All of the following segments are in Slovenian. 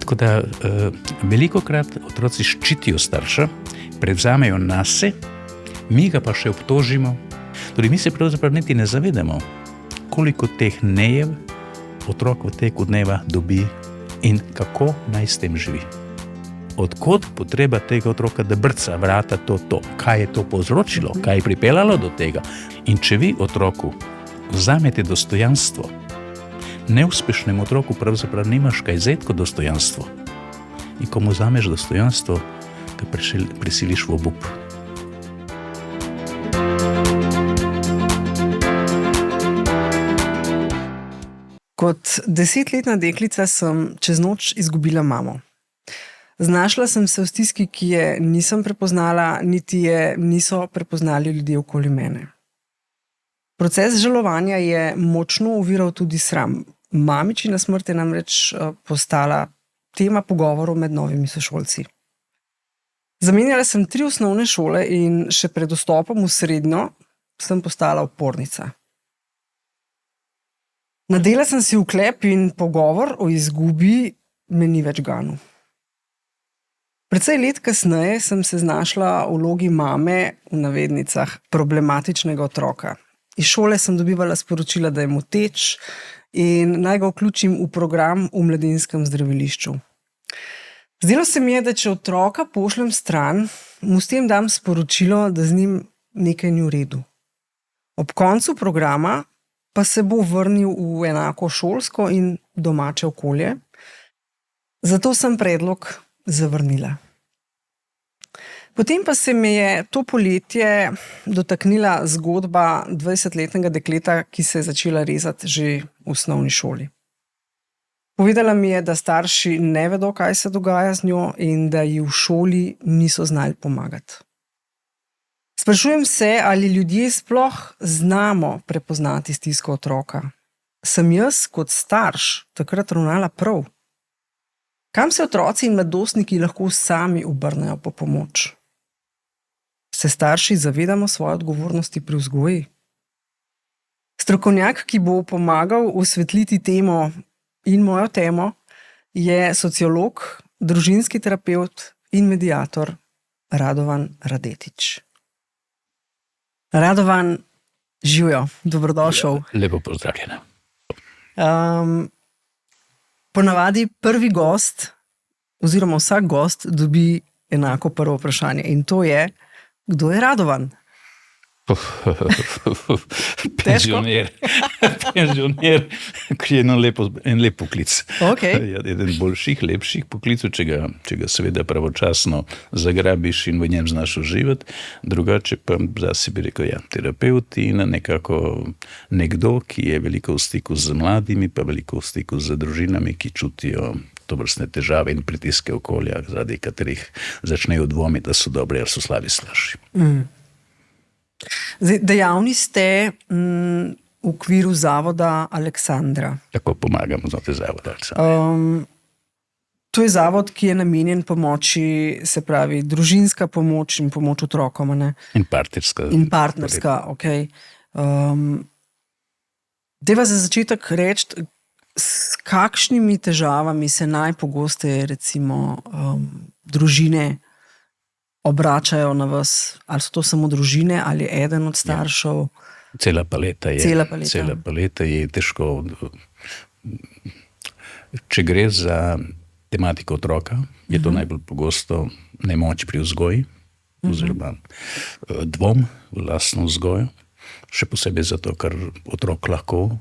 Tako da velikokrat otroci ščitijo starša, prevzamejo nase, mi ga pa še obtožimo. Torej, mi se pravzaprav niti ne zavedamo, koliko teh nejev otrok v teku dneva dobi in kako naj s tem živi. Odkot potreba tega otroka, da brca vrata to, kaj je to povzročilo, kaj je pripeljalo do tega. In če vi otroku vzamete dostojanstvo, neuspešnemu otroku pravzaprav nimaš kaj vzeti kot dostojanstvo. In ko mu vzameš dostojanstvo, ga prisiliš v obup. Kot 10-letna deklica sem čez noč izgubila mamo. Znašla sem se v stiski, ki je nisem prepoznala, niti je niso prepoznali ljudje okoli mene. Proces žalovanja je močno oviral tudi sram. Mamičina smrt je namreč postala tema pogovorov med novimi sošolci. Zamenjala sem 3 osnovne šole in še pred vstopom v srednjo sem postala upornica. Nadela sem si vklep in pogovor o izgubi me ni več ganil. Precej let kasneje sem se znašla v vlogi mame, v navednicah, problematičnega otroka. Iz šole sem dobivala sporočila, da je moteč in naj ga vključim v program v mladinskem zdravilišču. Zdelo se mi je, da če otroka pošljem stran, mu s tem dam sporočilo, da z njim nekaj ni v redu. Ob koncu programa pa se bo vrnil v enako šolsko in domače okolje. Zato sem predlog zavrnila. Potem pa se me je to poletje dotaknila zgodba 20-letnega dekleta, ki se je začela rezati že v osnovni šoli. Povedala mi je, da starši ne vedo, kaj se dogaja z njo in da ji v šoli niso znali pomagati. Sprašujem se, ali ljudje sploh znamo prepoznati stisko otroka. Sem jaz kot starš takrat ravnala prav? Kam se otroci in mladostniki lahko sami obrnejo po pomoč? Se starši zavedamo svoje odgovornosti pri vzgoji? Strokovnjak, ki bo pomagal osvetliti temo in mojo temo, je sociolog, družinski terapevt in mediator Radovan Radetič. Radovan, živjo, dobrodošel. Lepo pozdravljena. Ponavadi prvi gost, oziroma vsak gost, dobi enako prvo vprašanje in to je, kdo je Radovan? Penzioner, ki je en lep poklic. Okay. Eden boljših, lepših poklicov, če ga seveda pravočasno zagrabiš in v njem znaš uživati. Drugače pa zase bi rekel, terapeut in nekako nekdo, ki je veliko v stiku z mladimi, pa veliko v stiku z družinami, ki čutijo tovrstne težave in pritiske okolja, zaradi katerih začnejo dvomiti, da so dobri ali so slabi starši. Zdaj, dejavni ste v okviru zavoda Aleksandra. Tako pomagamo za te zavode Aleksandra. To je zavod, ki je namenjen pomoči, se pravi, družinska pomoč in pomoč otrokom, ne? In partnerska. In partnerska, okej. Deva za začetek reči, s kakšnimi težavami se najpogosteje, recimo, družine obračajo na vas? Ali so to samo družine, ali eden od staršev? Cela paleta je. Cela paleta je težko. Če gre za tematiko otroka, je to najbolj pogosto nemoč pri vzgoji, oziroma dvom v lastno vzgojo. Še posebej zato, ker otrok lahko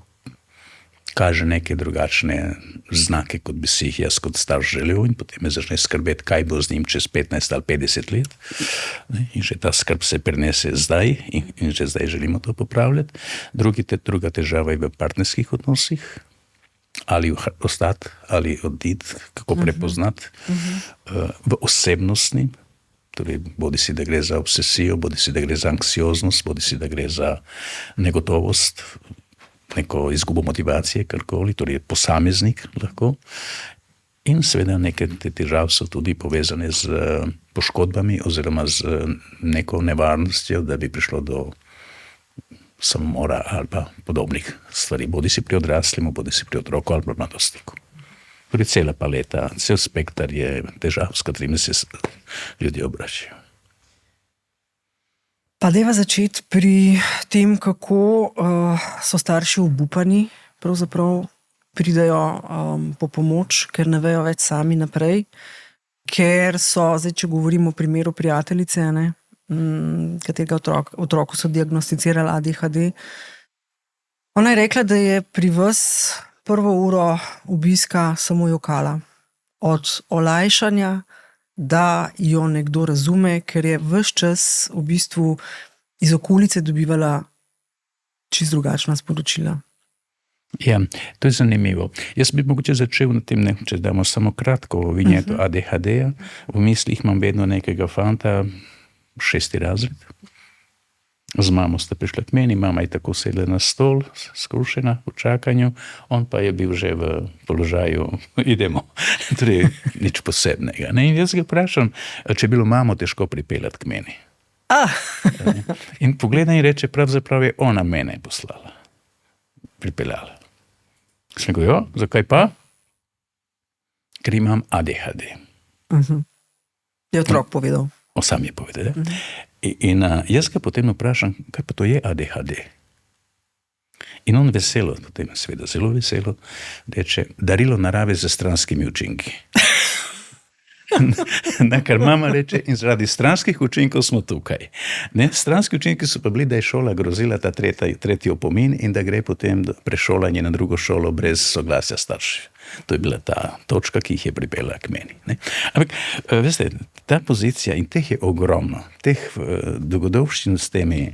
kaže neke drugačne znake, kot bi si jih jaz kot starš želel, in potem me začne skrbeti, kaj bo z njim čez 15 ali 50 let. In že ta skrb se prenese zdaj in že zdaj želimo to popravljati. Druga težava je v partnerskih odnosih, ali ostati, ali oditi, kako prepoznati, v osebnostni, torej bodi si, da gre za obsesijo, bodi si, da gre za anksioznost, bodi si, da gre za negotovost, neko izgubo motivacije, karkoli, torej posameznik lahko. In seveda neke te težave so tudi povezane z poškodbami oziroma z neko nevarnostjo, da bi prišlo do samomora ali pa podobnih stvari, bodi si pri odraslemu, bodi si pri otroku ali pa mladostniku. Torej cela paleta, cel spektar je težav, s katerimi se ljudje obračajo. Pa dajva začeti pri tem, kako so starši obupani, pravzaprav pridejo po pomoč, ker ne vejo več sami naprej, ker so, zdaj če govorimo o primeru prijateljice, katerega otroku so diagnosticirali ADHD, ona je rekla, da je pri vas prvo uro obiska samo jokala. Od olajšanja, da jo nekdo razume, ker je ves čas v bistvu iz okolice dobivala čisto drugačna sporočila. Ja, to je zanimivo. Jaz bi mogoče začel na tem, če damo samo kratko vinjeto ADHD-ja. V mislih imam vedno nekega fanta, 6. razred. Z mamo sta prišla k meni, mama je tako sedla na stol, skrušena v čakanju, on pa je bil že v položaju, idemo, torej nič posebnega. In jaz ga vprašam, če je bilo mamo težko pripeljati k meni. In pogleda in reče, pravzaprav je ona mene poslala, pripeljala. Sem rekel, zakaj pa? Ker imam ADHD. Je otrok povedal. Sam je povedal. In jaz ga potem vprašam, kaj pa to je ADHD? In on veselo, potem seveda zelo veselo, reče, darilo narave z stranskimi učinki. Kar mama reče, in zaradi stranskih učinkov smo tukaj. Stranski učinki so pa bili, da je šola grozila ta tretji opomin in da gre potem prešolanje na drugo šolo brez soglasja staršev. To je bila ta točka, ki jih je pripeljala k meni. Ampak, veste, ta pozicija in teh je ogromno, teh dogodovščin s temi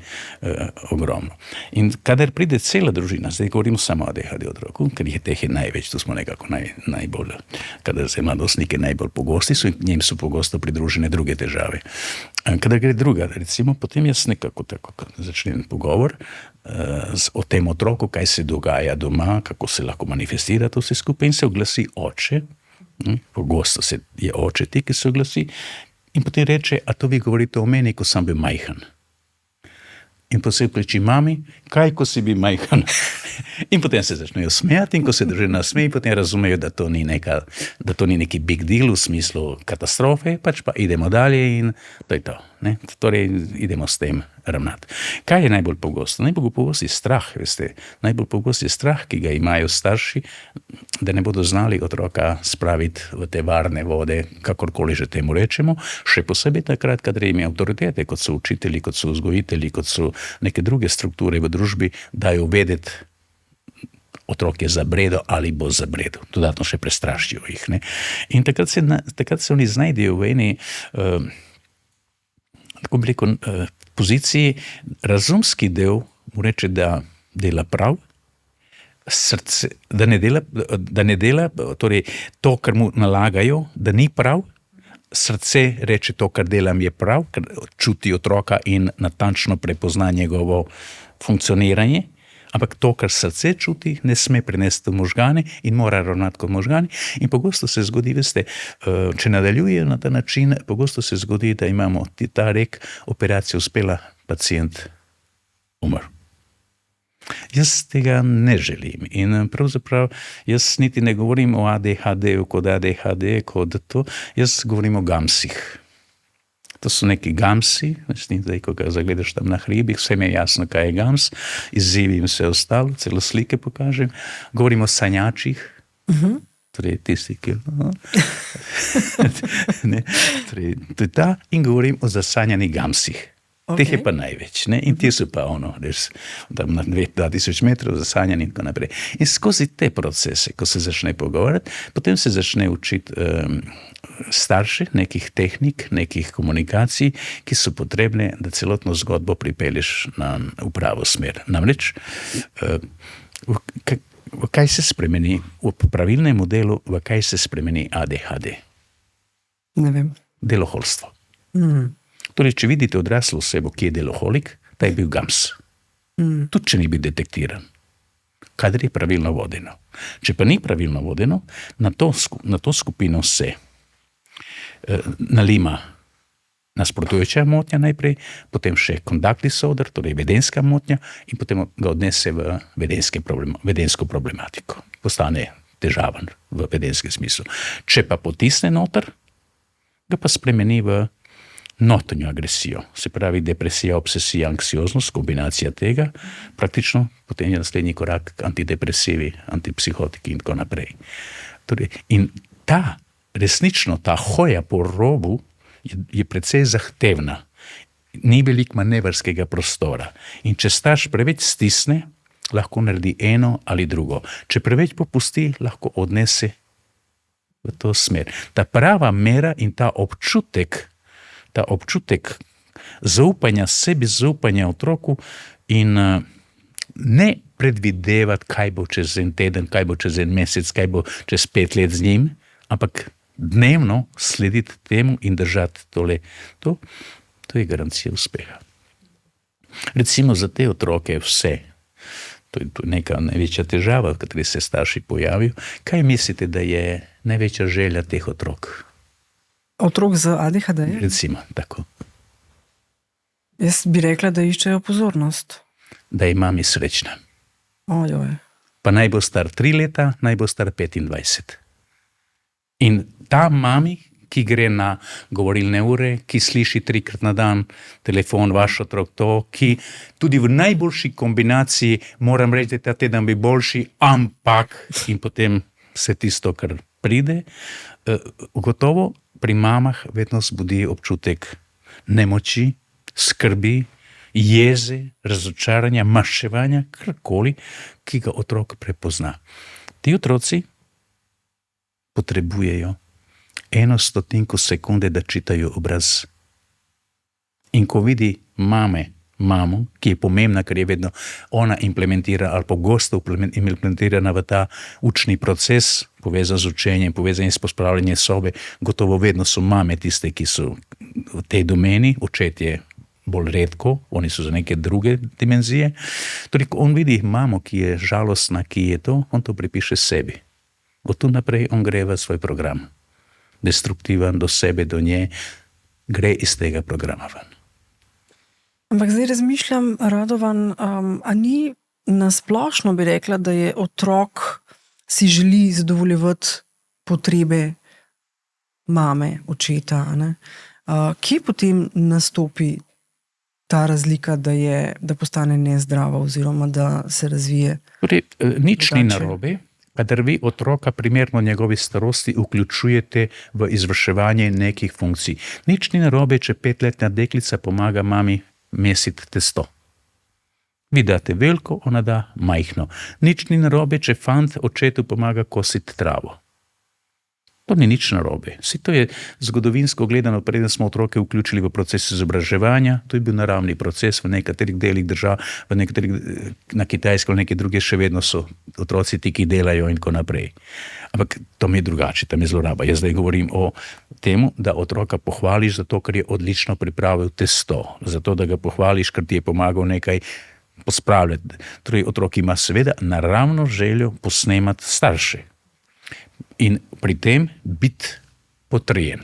ogromno. In kadar pride cela družina, zdaj govorimo samo o ADHD otroku, ker teh je največ, tu smo nekako najbolj, kadar se mladostniki najbolj pogosti, njim so pogosto pridružene druge težave. Kadar gre druga, recimo, potem jaz nekako tako začnem pogovor o tem otroku, kaj se dogaja doma, kako se lahko manifestira to vse skupaj in se oglasi oče, pogosto je oče ti, ki se oglasi in potem reče, a to vi govorite o meni, ko sem bil majhen. In potem kriči mami, kaj, ko si bil majhen? In potem se začnejo smejati in ko se družina smeji, potem razumejo, da to ni neki big deal v smislu katastrofe, pač pa idemo dalje in to je to. Torej idemo s tem ravnati. Kaj je najbolj pogosto? Najbolj pogosto je strah, veste. Najbolj pogosto je strah, ki ga imajo starši, da ne bodo znali otroka spraviti v te varne vode, kakorkoli že temu rečemo, še posebej takrat, kadar jim avtoritete, kot so učitelji, kot so vzgojitelji, kot so neke druge strukture v družbi, dajo vedeti, otrok je zabredo ali bo zabredo. Dodatno še prestrašijo jih. In takrat se oni znajdejo v eni tako bi rekel, poziciji, razumski del mu reče, da dela prav, srce, da ne dela, torej to, kar mu nalagajo, da ni prav, srce reče to, kar delam je prav, ker čuti otroka in natančno prepozna njegovo funkcioniranje, ampak to, kar srce čuti, ne sme prenesti v možgane in mora ravnati kot možgani. In pogosto se zgodi, veste, če nadaljujejo na ta način, pogosto se zgodi, da imamo ta rek, operacija uspela, pacient umr. Jaz tega ne želim in pravzaprav jaz niti ne govorim o ADHD-u kot ADHD, kot to, jaz govorim o gamsih. To so neki gamsi, zdaj, ko ga zagledaš tam na hribih, vse mi je jasno, kaj je gams, izzivi in vse ostalo, celo slike pokažem. Govorimo o sanjačih, torej tisti, ki... torej, to je ta, in govorim o zasanjanih gamsih. Teh je pa največ, in ti so pa tam na 2000 metrov zasanjani in tako naprej. In skozi te procese, ko se začne pogovarjati, potem se začne učiti starše nekih tehnik, nekih komunikacij, ki so potrebne, da celotno zgodbo pripelješ v pravo smer. Namreč, v kaj se spremeni v pravilnem modelu, v kaj se spremeni ADHD? Ne vem. Deloholstvo. Torej, če vidite odraslo osebo, ki je deloholik, ta je bil gams. Tudi, če ni bil detektiran. Kadar je pravilno vodeno. Če pa ni pravilno vodeno, na to skupino se nalima nasprotujoča motnja najprej, potem še conduct disorder, torej vedenska motnja, in potem ga odnese v vedensko problematiko. Postane težaven v vedenskem smislu. Če pa potisne noter, ga pa spremeni v notranjo agresijo. Se pravi depresija, obsesija, anksioznost, kombinacija tega, praktično potem je naslednji korak antidepresivi, antipsihotiki in tako naprej. Torej, in resnično ta hoja po robu je precej zahtevna. Ni veliko manevrskega prostora. In če starš preveč stisne, lahko naredi eno ali drugo. Če preveč popusti, lahko odnese v to smer. Ta prava mera in ta občutek zaupanja sebi, zaupanja otroku in ne predvidevati, kaj bo čez en teden, kaj bo čez en mesec, kaj bo čez 5 let z njim, ampak dnevno slediti temu in držati to je garancija uspeha. Recimo za te otroke vse, to je neka največja težava, v kateri se starši pojavijo. Kaj mislite, da je največja želja teh otrok? Otrok z ADHD? Recimo, tako. Jaz bi rekla, da iščejo pozornost. Da je mami srečna. Ojoj. Pa naj bo star 3 leta, naj bo star 25. In ta mami, ki gre na govorilne ure, ki sliši 3-krat na dan telefon, vaš otrok to, ki tudi v najboljši kombinaciji, moram reči, da ta teden bi boljši, ampak in potem vse tisto, kar pride, gotovo pri mamah vedno zbudi občutek nemoči, skrbi, jeze, razočaranja, maščevanja, karkoli, ki ga otrok prepozna. Ti otroci potrebujejo 1/100 sekunde, da čitajo obraz. In ko vidi mamo, ki je pomembna, ker je vedno ona implementira ali pogosto implementirana v ta učni proces, povezan z učenjem, povezan s pospravljanjem sobe, gotovo vedno so mame tiste, ki so v tej domeni, očetje bolj redko, oni so za neke druge dimenzije. Torej, ko on vidi mamo, ki je žalostna, ki je to, on to pripiše sebi. Od tu naprej on gre v svoj program. Destruktiven do sebe, do nje, gre iz tega programa ven. Ampak zdaj razmišljam, Radovan, a ni nasplošno bi rekla, da je otrok si želi zadovoljevati potrebe mame, očeta, ne? Kje potem nastopi ta razlika, da postane nezdrava oziroma da se razvije? Torej, nič ni narobe, kadar vi otroka primerno njegovi starosti vključujete v izvrševanje nekih funkcij. Nič ni narobe, če 5-letna deklica pomaga mami mesiti testo. Vi date veliko, ona da majhno. Nič ni narobe, če fant očetu pomaga kositi travo. To ni nič narobe. Vsi to je zgodovinsko gledano, preden smo otroke vključili v proces izobraževanja, to je bil naravni proces v nekaterih delih držav, na Kitajskem, v neke druge še vedno so otroci ti, ki delajo in tako naprej. Ampak to mi je drugače, tam je zloraba. Jaz zdaj govorim o temu, da otroka pohvališ zato, ker je odlično pripravil testo, zato, da ga pohvališ, ker ti je pomagal nekaj pospravljati. Torej, otrok ima seveda naravno željo posnemati starše. In pri tem biti potrjen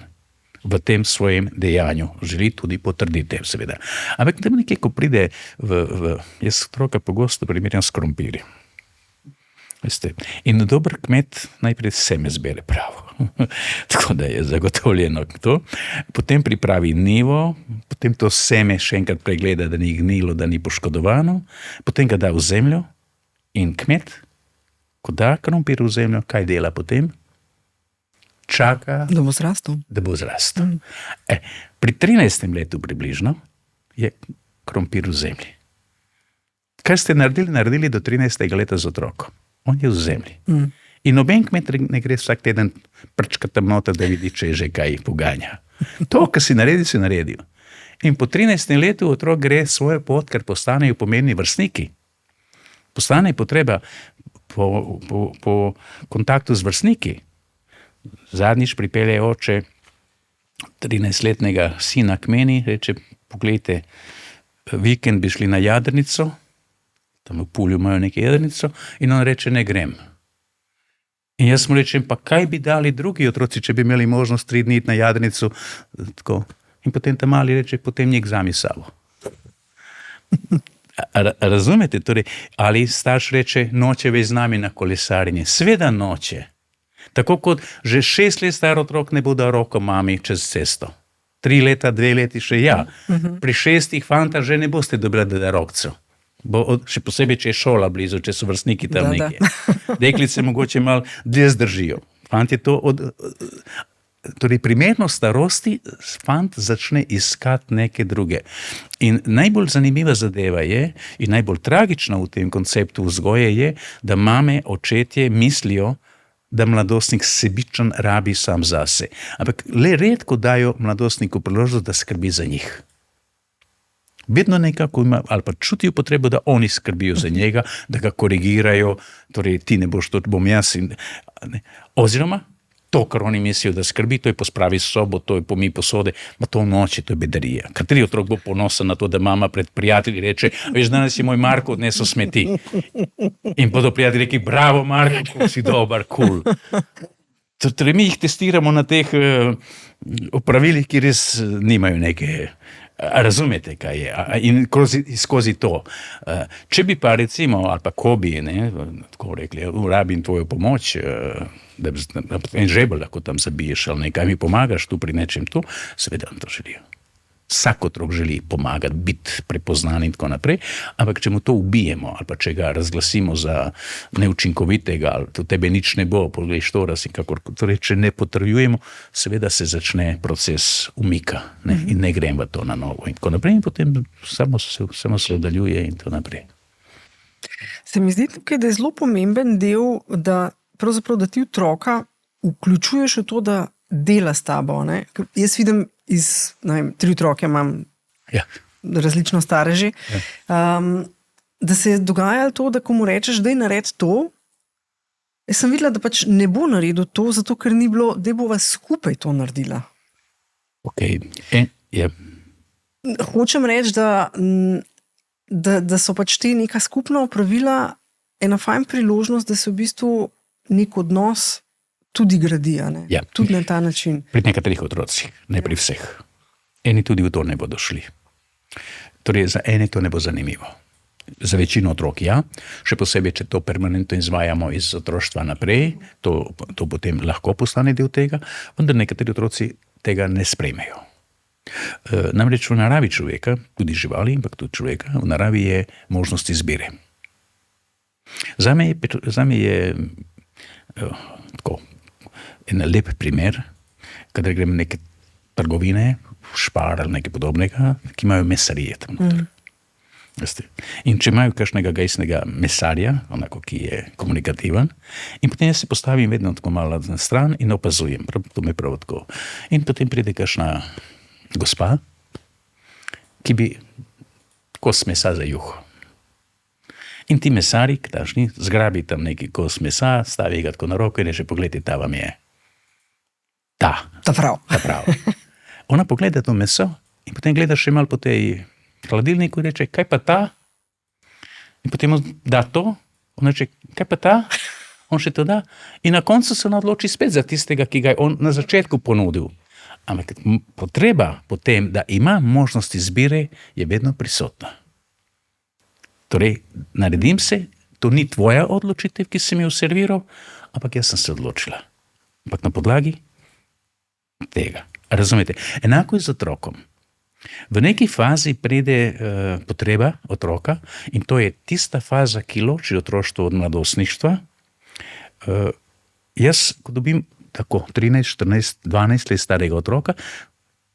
v tem svojem dejanju. Želi tudi potrditi, seveda. Ampak tam nekje, ko pride jaz otroka pogosto primerjam s krompirji. Veste, in dober kmet najprej seme zbere pravo. Tako da je zagotovljeno to. Potem pripravi nivo, potem to seme še enkrat pregleda, da ni gnilo, da ni poškodovano, potem ga da v zemljo in kmet, ko da krompir v zemljo, kaj dela potem? Čaka, da bo zrastel. Pri 13. letu približno je krompir v zemlji. Kaj ste naredili do 13. leta z otrokom? On je v zemlji. In noben kmet ne gre vsak teden prčkati tam noter, da vidi, če je že kaj poganja. To, kar si naredi, si naredil. In po 13. letu otrok gre svojo pot, ker postanejo pomembni vrstniki. Postane potreba po kontaktu z vrstniki. Zadnjič pripelje oče 13-letnega sina k meni, reče, poglejte, vikend bi šli na jadrnico, tam v Pulju imajo neko jadrnico, in on reče, ne grem. In jaz mu rečem, pa kaj bi dali drugi otroci, če bi imeli možnost 3 dni na jadrnico? Tako. In potem ta mali reče, potem njih vzami s sabo. Razumete? Torej, ali starš reče, noče več z nami na kolesarjenje? Sveda noče. Tako kot že 6 let star otrok ne bo dal roko mami čez cesto. 3 leta, 2 leti še ja. Pri 6 fanta že ne boste dobili rokcev. Še posebej, če je šola blizu, če so vrstniki tam nekje. Deklice mogoče malo dlje zdržijo. Fanti to torej, primerno starosti fant začne iskati neke druge. In najbolj zanimiva zadeva je, in najbolj tragična v tem konceptu vzgoje je, da mame, očetje mislijo, da mladostnik sebičen rabi sam zase. Ampak le redko dajo mladostniku priložnost, da skrbi za njih. Vedno nekako ima, ali pa čutijo potrebo, da oni skrbijo za njega, da ga korigirajo, torej ti ne boš, to bom jaz. Oziroma, to, kar oni mislijo, da skrbi, to je pospravi sobo, to je pomij posode, pa to v noči, to je bedarija. Kateri otrok bo ponosen na to, da mama pred prijatelji reče, veš, danes je moj Marko odnesel smeti. In bodo prijatelji rekli, bravo Marko, si dober, kul. Torej, mi jih testiramo na teh opravilih, ki res nimajo neke... Razumete, kaj je? In skozi to. Če bi pa recimo, ali pa ko bi, tako rekli, rabim tvojo pomoč, da en žebelj lahko tam zabiješ, ali nekaj mi pomagaš tu pri nečem tu, seveda to želijo. Vsak otrok želi pomagati, biti prepoznan in tako naprej, ampak če mu to ubijemo, ali pa če ga razglasimo za neučinkovitega, ali to tebe nič ne bo, poveš to, torej, če ne potrjujemo, seveda se začne proces umika in ne grem v to na novo in tako naprej in potem samo se oddaljuje in tako naprej. Se mi zdi tukaj, da je zelo pomemben del, da pravzaprav, da ti otroka vključuješ v to, da dela s tabo. Jaz vidim ne vem, 3 otroke imam, različno stare že, da se je dogajalo to, da ko mu rečeš, daj naredi to, jaz sem videla, da pač ne bo naredil to, zato ker ni bilo, da bova skupaj to naredila. Hočem reči, da so pač te neka skupna opravila ena fajn priložnost, da se v bistvu nek odnos tudi gradi, tudi na ta način. Pri nekaterih otrocih, ne pri vseh. Eni tudi v to ne bodo šli. Torej, za ene to ne bo zanimivo. Za večino otrok še posebej, če to permanentno izvajamo iz otroštva naprej, to potem lahko postane del tega, vendar nekateri otroci tega ne sprejmejo. Namreč v naravi človeka, tudi živali, ampak tudi človeka, v naravi je možnost izbire. Zame je tako, en lep primer, kadar grem neke trgovine, Špar ali nekaj podobnega, ki imajo mesarije tam noter. In če imajo kakšnega gejstnega mesarja, onako, ki je komunikativen, in potem jaz se postavim vedno tako malo na stran in opazujem, to me prav tako. In potem pride kakšna gospa, ki bi kos mesa za juho. In ti mesari, ktašni, zgrabi tam neki kos mesa, stavi ga tako na roko in reče, pogledajte, ta vam je. Ta prav. Ona pogleda to meso in potem gleda še malo po tej hladilniku in reče, kaj pa ta? In potem da to, on reče, kaj pa ta? On še to da. In na koncu se ona odloči spet za tistega, ki ga je on na začetku ponudil. Ampak potreba potem, da ima možnost izbire, je vedno prisotna. Torej, naredim se, to ni tvoja odločitev, ki si mi jo serviral, ampak jaz sem se odločila. Ampak na podlagi tega. Razumete? Enako je z otrokom. V neki fazi pride potreba otroka in to je tista faza, ki loči otroštvo od mladostništva. Jaz, ko dobim tako 13, 14, 12 let starega otroka,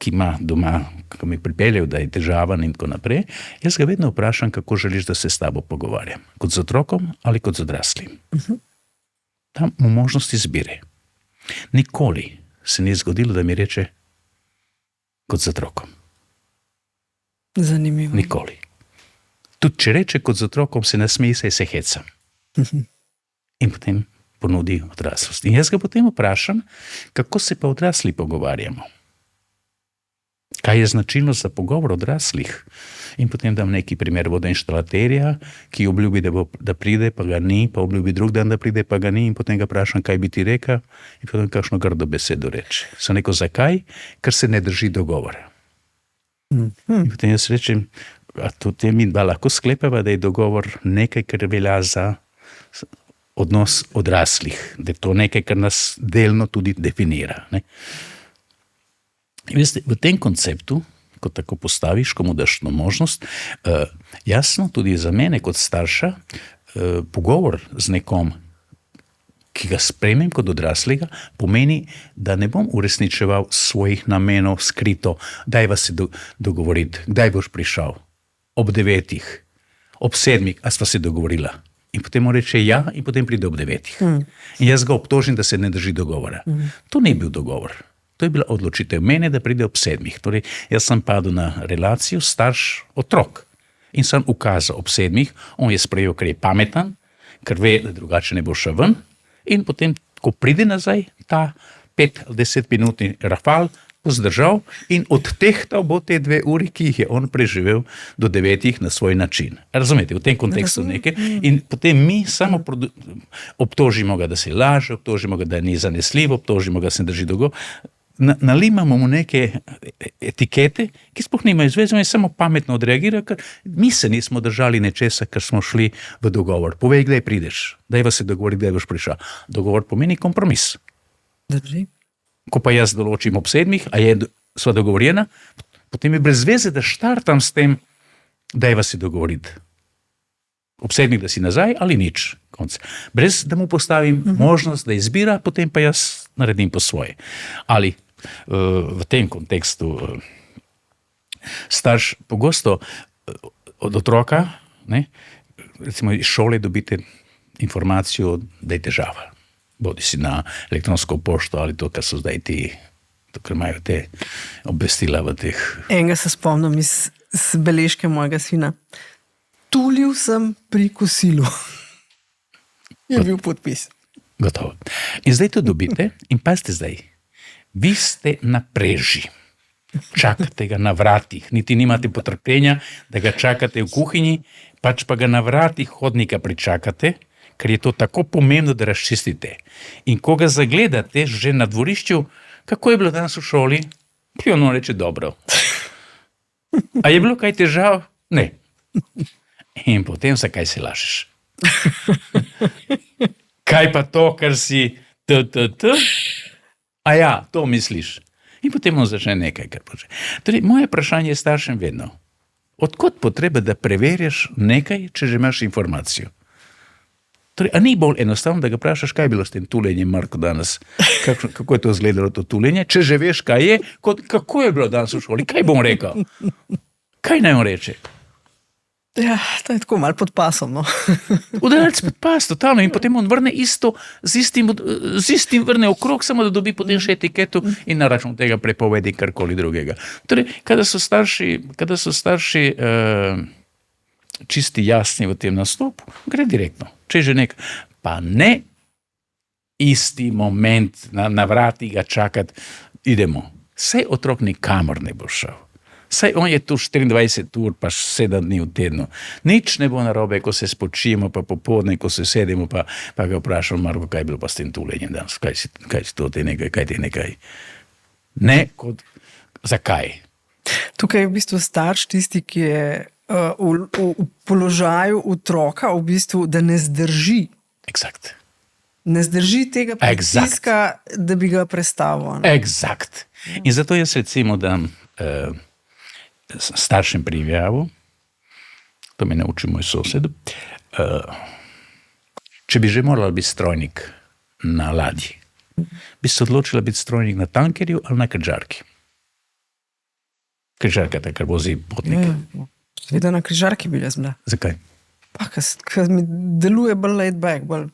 ki ima doma, ko mi pripeljejo, da je težavan in tako naprej, jaz ga vedno vprašam, kako želiš, da se s tabo pogovarjam. Kot z otrokom ali kot z odraslim. Tam mu možnost izbire. Nikoli se ni zgodilo, da mi reče kot z otrokom. Zanimivo. Nikoli. Tudi če reče kot z otrokom, se nasmeji, se hecam. In potem ponudi odraslost. In jaz ga potem vprašam, kako se pa odrasli pogovarjamo. Kaj je značilnost za pogovor odraslih? In potem dam neki primer vodoinštalaterja, ki obljubi, da pride, pa ga ni, pa obljubi drug dan, da pride, pa ga ni, in potem ga vprašam, kaj bi ti rekel, in potem kakšno grdo besedo reče. Sem rekel, zakaj? Ker se ne drži dogovora. In potem jaz rečem, tudi mi dva lahko sklepava, da je dogovor nekaj, kar velja za odnos odraslih, da je to nekaj, kar nas delno tudi definira. Ne? Veste, v tem konceptu, ko tako postaviš, komu daš to možnost, jasno, tudi za mene kot starša, pogovor z nekom, ki ga sprejmem kot odraslega, pomeni, da ne bom uresničeval svojih namenov skrito, daj vas se dogovoriti, kdaj boš prišel, ob 9, ob 7, a sva se dogovorila. In potem mu reče ja, in potem pride ob 9. In jaz ga obtožim, da se ne drži dogovora. To ni bil dogovor. To je bila odločitev mene, da pride ob 7. Torej, jaz sem padel na relacijo starš-otrok in sem ukazal ob 7. On je sprejel, ker je pameten, ker ve, da drugače ne bo šel ven. In potem, ko pride nazaj, ta 5-10 minutni rafal vzdržal in odtehtal bo te 2 uri, ki jih je on preživel do 9 na svoj način. Razumete, v tem kontekstu nekaj. In potem mi samo obtožimo ga, da se laže, obtožimo ga, da ni zanesljiv, obtožimo ga, da se ne drži dogovor. Nalimamo mu neke etikete, ki sploh nimajo zveze, in samo pametno odreagira, ker mi se nismo držali nečesa, ker smo šli v dogovor. Povej, kdaj prideš, daj vas se dogovoriti, kdaj boš prišel. Dogovor pomeni kompromis. Drži. Ko pa jaz določim ob 7, a je sva dogovorjena, potem je brez veze, da štartam s tem, daj vas se dogovoriti. Ob 7, da si nazaj ali nič. Konc. Brez da mu postavim možnost, da izbira, potem pa jaz naredim po svoje. Ali v tem kontekstu starš pogosto od otroka, ne, recimo iz šole dobite informacijo, da je težava. Bodi si na elektronsko pošto ali to, kar so zdaj kar imajo te obvestila v teh. Enega se spomnim iz beležke mojega sina. Tulil sem pri kosilu. Je bil podpis. Gotovo. In zdaj to dobite in pazite zdaj. Vi ste na preži. Čakate ga na vratih. Niti nimate potrpljenja, da ga čakate v kuhinji, pač pa ga na vratih hodnika pričakate, ker je to tako pomembno, da razčistite. In ko ga zagledate že na dvorišču, kako je bilo danes v šoli? Ono reče dobro. A je bilo kaj težav? Ne. In potem zakaj se lažeš? Kaj pa to, kar si A ja, to misliš. In potem on začne nekaj, kar počne. Torej, moje vprašanje je staršem vedno. Odkot potreba, da preverjaš nekaj, če že imaš informacijo? Torej, a ni bolj enostavno, da ga vprašaš, kaj je bilo s tem tulenjem, Marko, danes? Kako je to izgledalo, to tulenje? Če že veš, kaj je, kako je bilo danes v šoli? Kaj bom rekel? Kaj naj on reče? Ja, to je tako malo pod pasom, no. Udarec pod pas, totalno. In potem on vrne isto, z istim vrne okrog, samo da dobi potem še etiketo in na račun tega prepovedi karkoli drugega. Torej, kada so starši čisti jasni v tem nastopu, gre direktno. Če že nekaj, pa ne isti moment na vrati ga čakati, idemo. Saj otrok nikamor ne bo šel. Saj on je tu 24 ur, pa 7 dni v tednu. Nič ne bo narobe, ko se spočijemo, pa popoldne, ko se sedemo, pa ga vprašam, Marko, kaj je bilo pa s tem tulenjem danes? Kaj si to, kaj ti nekaj? Ne, zakaj? Tukaj je v bistvu starš tisti, ki je v položaju otroka, v bistvu, da ne zdrži. Exakt. Ne zdrži tega pritiska, da bi ga prestavil. Exakt. In zato jaz recimo dam staršem prijavu, to me nauči moj sosed, če bi že morala biti strojnik na ladji, bi se odločila biti strojnik na tankerju ali na križarki. Križarka je, kar vozi potnike. Seveda na križarki bi jaz bila. Zakaj? Pa, ker mi deluje bolj laid back, bolj.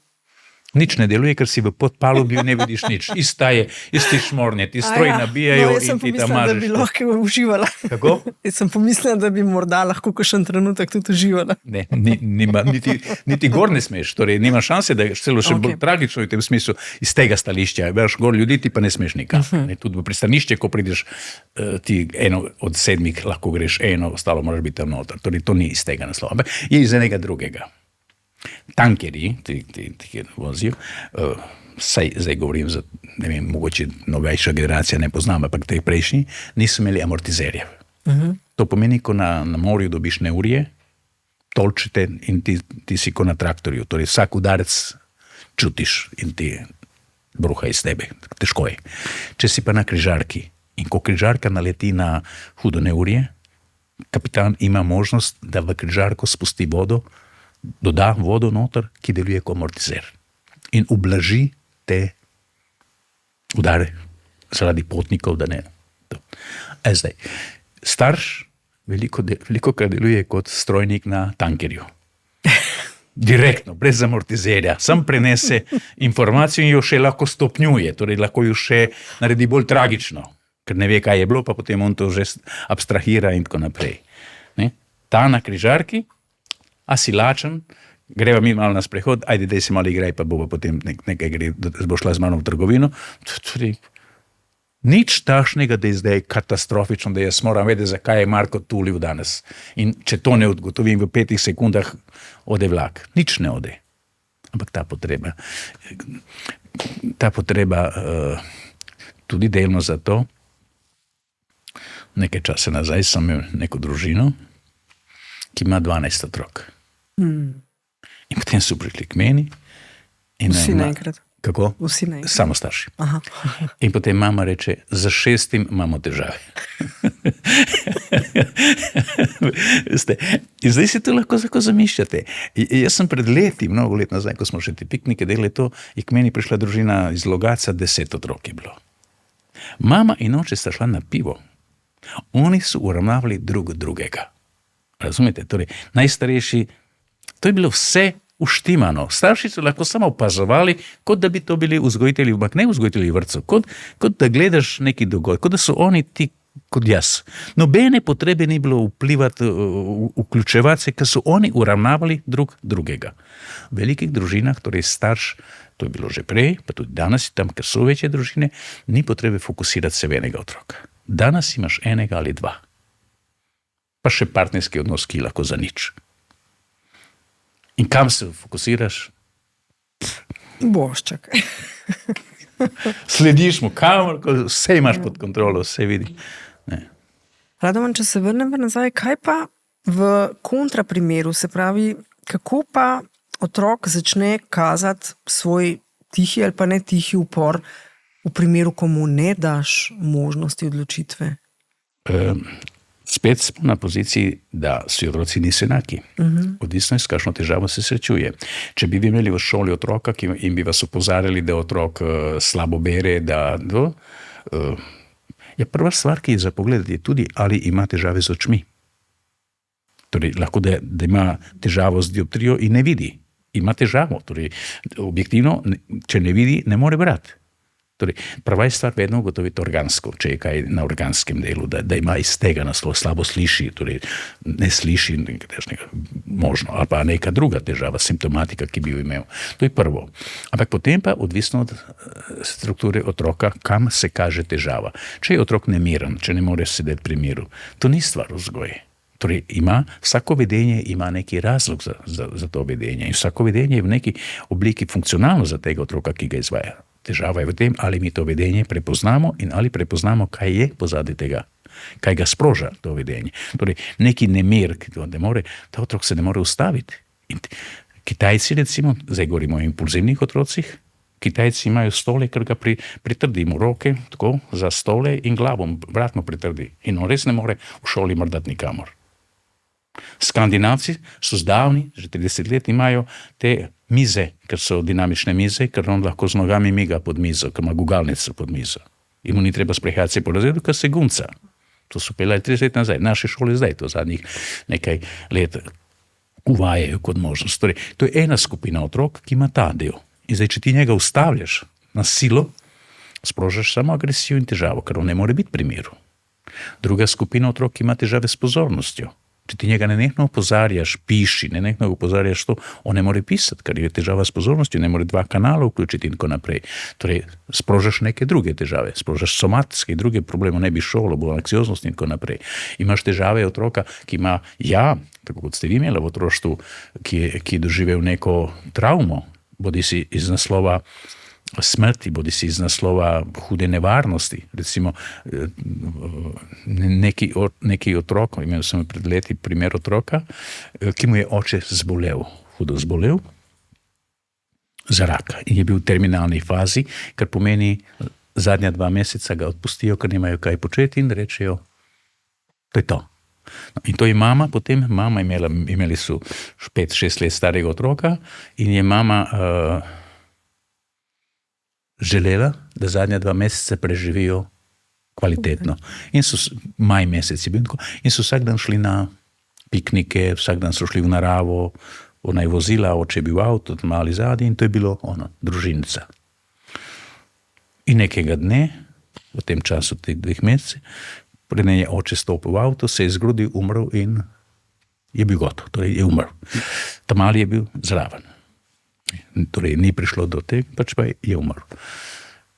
Nič ne deluje, ker si v podpalubju ne vidiš nič. Isti šmornje, ti stroji nabijajo in ti tam mažeš. Jaz sem pomislila, da bi lahko uživala. Kako? Jaz sem pomislila, da bi morda lahko kakšen trenutek tudi uživala. Ne, niti gor ne smeš. Torej, nima šanse, da je celo še bolj tragično v tem smislu iz tega stališča. Veš, gor ljudi ti pa ne smeš nikam. Tudi v pristanišče, ko prideš, ti eno od 7 lahko greš, eno, ostalo moraš biti tam noter. Torej, to ni iz tega naslova. Je iz enega drugega. Tankerji, ki vozijo, zdaj govorim za, ne vem, mogoče novejša generacija ne poznam, ampak tej prejšnji, niso imeli amortizerjev. To pomeni, ko na morju dobiš neurje, tolčete in ti si ko na traktorju. Torej vsak udarec čutiš in ti bruha iz tebe. Težko je. Če si pa na križarki in ko križarka naleti na hudo neurje, kapitan ima možnost, da v križarko spusti vodo, doda vodo noter, ki deluje kot amortizer. In ublaži te udare zaradi potnikov, da ne. Zdaj, starš veliko krat deluje kot strojnik na tankerju. Direktno, brez amortizerja. Sam prenese informacijo in jo še lahko stopnjuje, torej lahko jo še naredi bolj tragično, ker ne ve, kaj je bilo, pa potem on to že abstrahira in tako naprej. Ne? Ta na križarki, a si lačen, greva mi malo na sprehod, ajde, daj si malo igraj, pa bo potem nekaj gre, bo šla z mano v trgovino. Torej, nič takšnega, da je zdaj katastrofično, da jaz moram vedeti, zakaj je Marko tulil danes. In če to ne odgotovim v 5 sekundah, ode vlak. Nič ne ode. Ampak ta potreba tudi delno zato, nekaj časa nazaj sem imel neko družino, ki ima 12 otrok. In potem so prišli k meni. Vsi naenkrat. Kako? Vsi naenkrat. Samo starši. Aha. In potem mama reče, za 6. imamo težave. In zdaj si to lahko zamišljate. Jaz sem pred leti, mnogo let nazaj, ko smo še te piknike delali to, je k meni prišla družina iz Logatca, 10 otrok je bilo. Mama in oče sta šla na pivo. Oni so uravnavali drugega. Razumete? Torej, najstarejši, to je bilo vse uštimano. Starši so lahko samo opazovali, kot da bi to bili vzgojitelji, ampak ne vzgojitelji vrtcev, kot da gledaš neki dogodek, kot da so oni ti kot jaz. Nobene potrebe ni bilo vplivati, vključevati se, ker so oni uravnavali drugega. V velikih družinah, torej starš, to je bilo že prej, pa tudi danes tam, ker so večje družine, ni potrebe fokusirati se v enega otroka. Danes imaš enega ali dva. Pa še partnerski odnos, ki lahko za nič. In kam se fokusiraš? Boščak. Slediš mu kamor, vse imaš pod kontrolo, vse vidi. Radovan, če se vrnemo nazaj, kaj pa v kontraprimeru, se pravi, kako pa otrok začne kazati svoj tihi ali pa ne tihi upor v primeru, ko mu ne daš možnosti odločitve? Spet smo na poziciji, da si otroci niso enaki. Odvisno je, s kakšno težavo se srečuje. Če bi imeli v šoli otroka in bi vas opozarjali, da otrok slabo bere, je prva stvar, ki je za pogledati tudi, ali ima težave z očmi. Torej, lahko da ima težavo z dioptrijo in ne vidi. Ima težavo. Torej, objektivno, če ne vidi, ne more brati. Torej, prva je stvar vedno ugotoviti organsko, če je kaj na organskem delu, da ima iz tega naslov, slabo sliši, torej ne sliši možno, ali pa neka druga težava, simptomatika, ki bi jo imel. To je prvo. Ampak potem pa odvisno od strukture otroka, kam se kaže težava. Če je otrok nemiren, če ne more sedeti pri miru, to ni stvar vzgoje. Torej, vsako vedenje ima neki razlog za to vedenje in vsako vedenje je v neki obliki funkcionalno za tega otroka, ki ga izvaja. Težava je v tem, ali mi to vedenje prepoznamo in ali prepoznamo, kaj je pozadje tega, kaj ga sproža to vedenje. Torej, neki nemir, ta otrok se ne more ustaviti. In Kitajci, recimo, zdaj govorimo o impulzivnih otrocih, Kitajci imajo stole, ker ga pritrdimo roke, tako, za stole in glavo, vratno pritrdi. In on res ne more v šoli mrdati nikamor. Skandinavci so zdavni, že 30 let imajo te mize, ker so dinamične mize, ker on lahko z nogami miga pod mizo, ker ima gugalnico pod mizo. In mu ni treba sprehajati se po razredu, ker se gunca. To so peljali 30 let nazaj. Naše šole zdaj, to zadnjih nekaj let uvajajo kot možnost. Torej, to je ena skupina otrok, ki ima ta del. In zdaj, če ti njega ustavljaš na silo, sprožaš samo agresijo in težavo, ker on ne more biti pri miru. Druga skupina otrok, ki ima težave s pozornostjo. Če ti njega nenehno opozarjaš, piši, nenehno opozarjaš to, on ne more pisati, ker je težava s pozornostjo, ne more 2 kanala vključiti in tako naprej. Torej, sprožaš neke druge težave, sprožaš somatske druge probleme, ne bi šolo, bo anksioznost in tako naprej. Imaš težave otroka, ki ima, tako kot ste vi imeli v otroštvu, ki je doživel neko travmo, bodi si iz naslova smrti, bodi si iz naslova hude nevarnosti. Recimo, neki otrok, imel sem pred leti primer otroka, ki mu je oče hudo zbolel za raka in je bil v terminalni fazi, kar pomeni, zadnja 2 meseca ga odpustijo, ker nimajo kaj početi in rečejo, to je to. No, in to je mama, potem imeli so 5-6 let starega otroka in je mama želela, da zadnja 2 meseca preživijo kvalitetno. In so maj mesec je bil tako, in so vsak dan šli na piknike, vsak dan so šli v naravo, ona je vozila, oče je bil avto, mali zadnji in to je bilo družinica. In nekega dne, v tem času, teh 2 mesecev, preden je oče stopil v avto, se je zgrudil, umrl in je bil gotov, torej je umrl. Ta mali je bil zraven. Torej ni prišlo do tega, pač pa je umrl.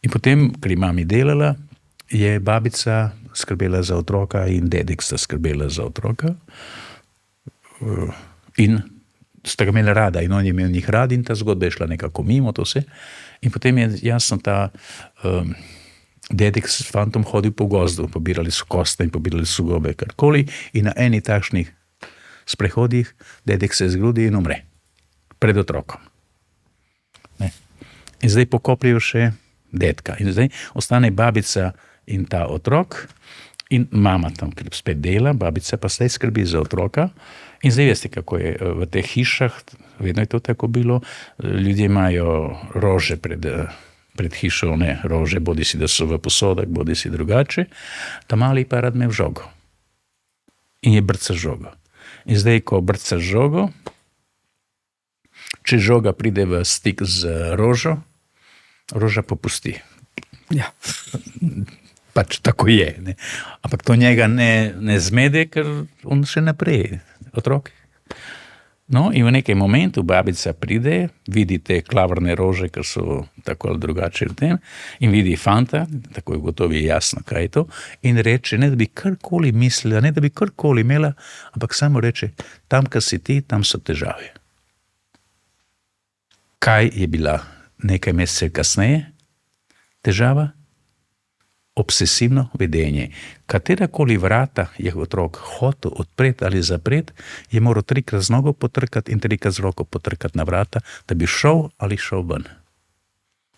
In potem, ker je mami delala, je babica skrbela za otroka in dedek sta skrbela za otroka in sta ga imela rada in on je imel njih rad in ta zgodba je šla nekako mimo to vse. In potem je jasno ta dedek s fantom hodil po gozdu, pobirali so koste in pobirali so gobe, karkoli, in na eni takšnih sprehodih dedek se zgrudi in umre pred otrokom. Ne. In zdaj pokopljajo še dedka. In zdaj ostane babica in ta otrok in mama tam, ker spet dela, babica pa zdaj skrbi za otroka. In zdaj veste, kako je v teh hišah, vedno je to tako bilo, ljudje imajo rože pred hišo, ne rože, bodi si, da so v posodah, bodi si drugače, ta mali pa rad imel žogo. In je brca žogo. In zdaj, ko brca žogo, če žoga pride v stik z rožo, roža popusti. Ja. Pač tako je. Ne? Ampak to njega ne zmede, ker on še naprej, otrok. No, in v nekem momentu babica pride, vidi te klavrne rože, ker so tako ali drugače v tem, in vidi fanta, tako je gotovo jasno, kaj je to, in reče, ne da bi karkoli mislila, ne da bi karkoli imela, ampak samo reče, tam, kar si ti, tam so težave. Kaj je bila nekaj mesecev kasneje? Težava? Obsesivno vedenje. Katerakoli vrata je otrok hotel odpreti ali zapreti, je moral 3-krat z nogo potrkati in 3-krat z roko potrkati na vrata, da bi šel ali šel ven.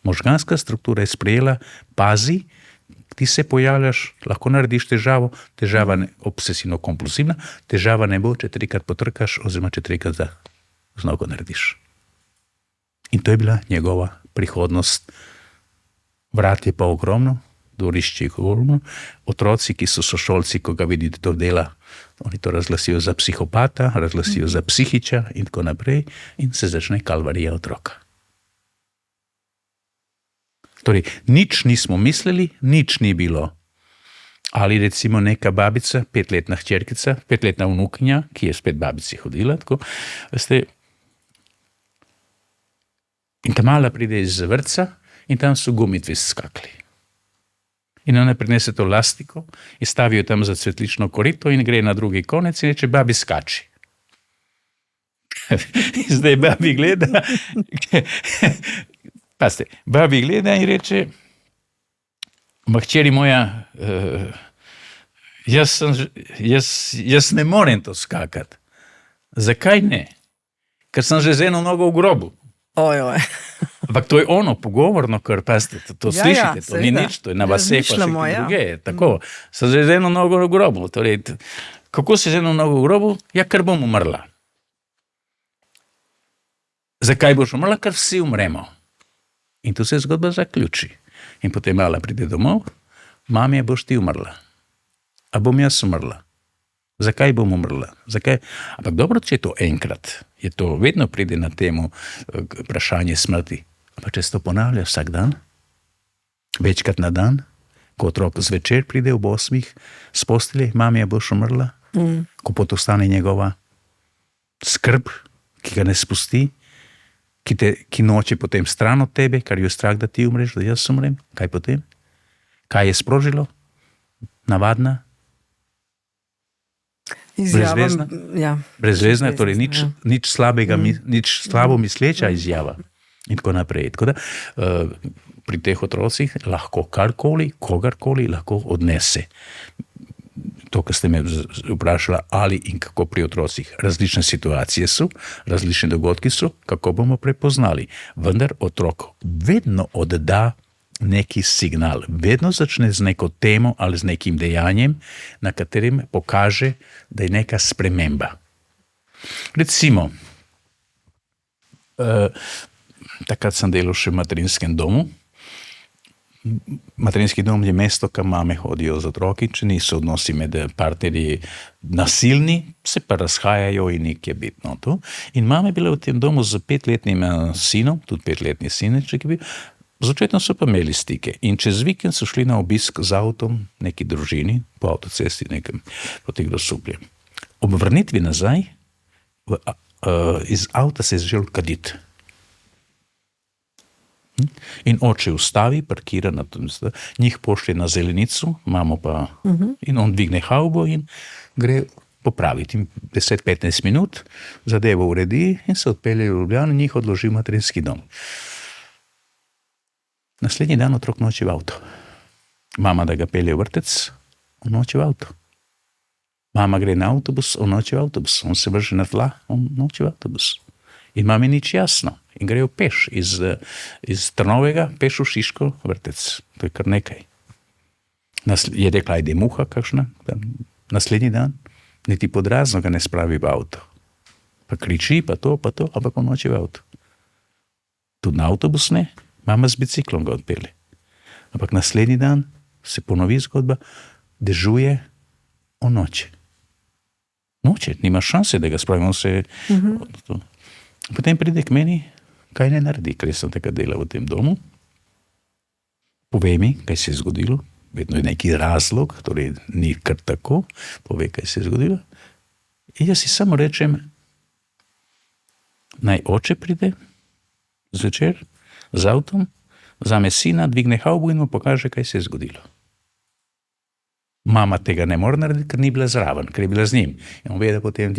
Možganska struktura je sprejela, pazi, ti se pojavljaš, lahko narediš težavo, težava obsesivno-kompulsivna, težava ne bo, če 3-krat potrkaš oziroma če 3-krat z nogo narediš. In to je bila njegova prihodnost. Vrat je pa ogromno, dvorišče je ogromno. Otroci, ki so sošolci, ko ga vidite to dela, oni to razglasijo za psihopata, razglasijo za psihiča in tako naprej in se začne kalvarija otroka. Torej, nič nismo mislili, nič ni bilo. Ali recimo neka babica, 5-letna hčerkica, 5-letna vnukinja, ki je spet babici hodila, tako, veste, in ta mala pride iz vrtca in tam so gumitvi skakli. In ona prinese to lastiko in stavijo tam za cvetlično korito in gre na drugi konec in reče, babi skači. In zdaj babi gleda, pazite, babi gleda in reče, hčeri moja, jaz ne morem to skakati. Zakaj ne? Ker sem že z eno nogo v grobu. Ojoj. Ampak to je ono pogovorno, ker pazite, to slišite, to ni nič, to je na vaseh, pa še druge. Tako, sem že z eno nogo v grobu. Torej, kako se z eno nogo v grobu? Ja, ker bom umrla. Zakaj boš umrla? Ker vsi umremo. In tu se zgodba zaključi. In potem mala pride domov, mami, boš ti umrla. A bom jaz umrla? Zakaj bom umrla? Zakaj? Ampak dobro, če je to enkrat, je to vedno pride na temu vprašanje smrti. Ampak če se to ponavlja vsak dan, večkrat na dan, ko otrok zvečer pride ob 8 z postelje, mami, boš umrla, ko potostane njegova skrb, ki ga ne spusti, ki noče potem stran od tebe, kar jo strah, da ti umreš, da jaz umrem, kaj potem? Kaj je sprožilo? Navadna? Brezvezna, torej nič slabega, nič slabo misleča izjava. in tako naprej. Tako da pri teh otrocih lahko karkoli, kogarkoli lahko odnese. To, kar ste me vprašali, ali in kako pri otrocih. Različne situacije so, različni dogodki so, kako bomo prepoznali. Vendar otrok vedno odda neki signal, vedno začne z neko temo ali z nekim dejanjem, na katerem pokaže, da je neka sprememba. Recimo, takrat sem delal še v materinskem domu. Materinski dom je mesto, kam mame hodijo z otroki, če niso odnosi med partnerji nasilni, se pa razhajajo in nekje bitno to. In mama je bila v tem domu z 5-letnim sinom, tudi 5-letni sineček je bil, začetno so pa imeli stike. In čez vikend so šli na obisk z avtom neki družini, po avtocesti nekem, proti Grosuplju. Ob vrnitvi nazaj, iz avta se je začel kaditi. In oče ustavi, parkira na tem, njih pošlje na zelenico, mamo pa, in on dvigne havbo in gre popraviti. 10-15 minut, zadevo uredi in se odpelje v Ljubljano in njih odloži v materinski dom. Naslednji dan otrok noči v avto. Mama, da ga pelje v vrtec, on noči v avto. Mama gre na avtobus, on noči v avtobus. On se vrže na tla, on noči v avtobus. In mami nič jasno. In grejo peš iz Trnovega, peš v Šiško vrtec. To je kar nekaj. Je rekla, ajde muha kakšna. Naslednji dan niti podrazno ga ne spravi v avto. Pa kriči, pa to, ampak on noči v avto. Tudi na avtobus ne, mama z biciklom ga odpelje. Ampak naslednji dan se ponovi zgodba, dežuje o noči. Noče, nima šanse, da ga spravi. On se... Potem pride k meni, kaj ne naredi, ker sem takrat delal v tem domu. Povej mi, kaj se je zgodilo. Vedno je neki razlog, torej ni kar tako. Povej, kaj se je zgodilo. In jaz si samo rečem, naj oče pride zvečer z avtom, vzame sina, dvigne havbu in mu pokaže, kaj se je zgodilo. Mama tega ne more narediti, ker ni bila zraven, ker je bila z njim. In on ve, da potem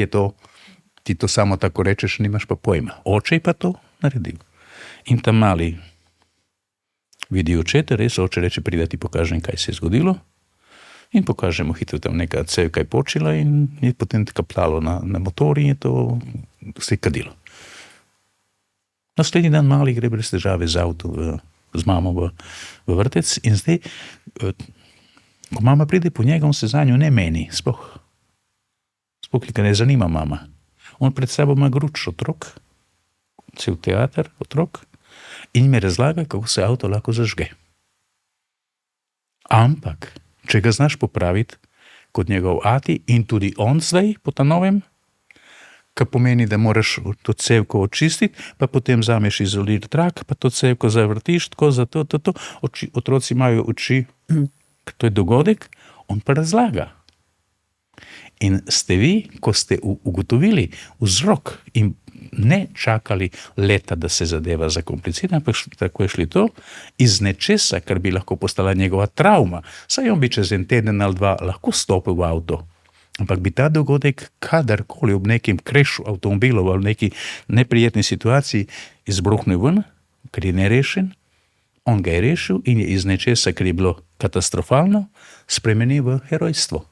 ti to samo tako rečeš, nimaš pa pojma. Oče je pa to naredil. In tam mali vidi očete, res oče reče, prida ti pokažem, kaj se je zgodilo. In pokažemo hitro tam neka cevka je počila in je potem kapljalo na motor in je to se je kadilo. Naslednji dan mali gre brez težave z avto, z mamo v vrtec in zdaj, ko mama pride po njega, on se za njo ne meni, sploh ga ne zanima mama. On pred sabo ima gruč otrok, cel teater otrok in mi razlaga, kako se avto lahko zažge. Ampak, če ga znaš popraviti kot njegov ati in tudi on zdaj po ta novem, kar pomeni, da moraš to cevko očistiti, pa potem vzameš izolirt trak, pa to cevko zavrtiš, tako za to. Otroci imajo oči, to je dogodek, on pa razlaga. In ste vi, ko ste ugotovili vzrok in ne čakali leta, da se zadeva zakomplicira, ampak tako je šli to, iz nečesa, kar bi lahko postala njegova travma, saj on bi čez en teden ali dva lahko stopil v avto. Ampak bi ta dogodek kadarkoli ob nekem krešu avtomobilov ali neki neprijetni situaciji izbruhnil ven, ker je nerešen, on ga je rešil in je iz nečesa, kar je bilo katastrofalno, spremenil v herojstvo.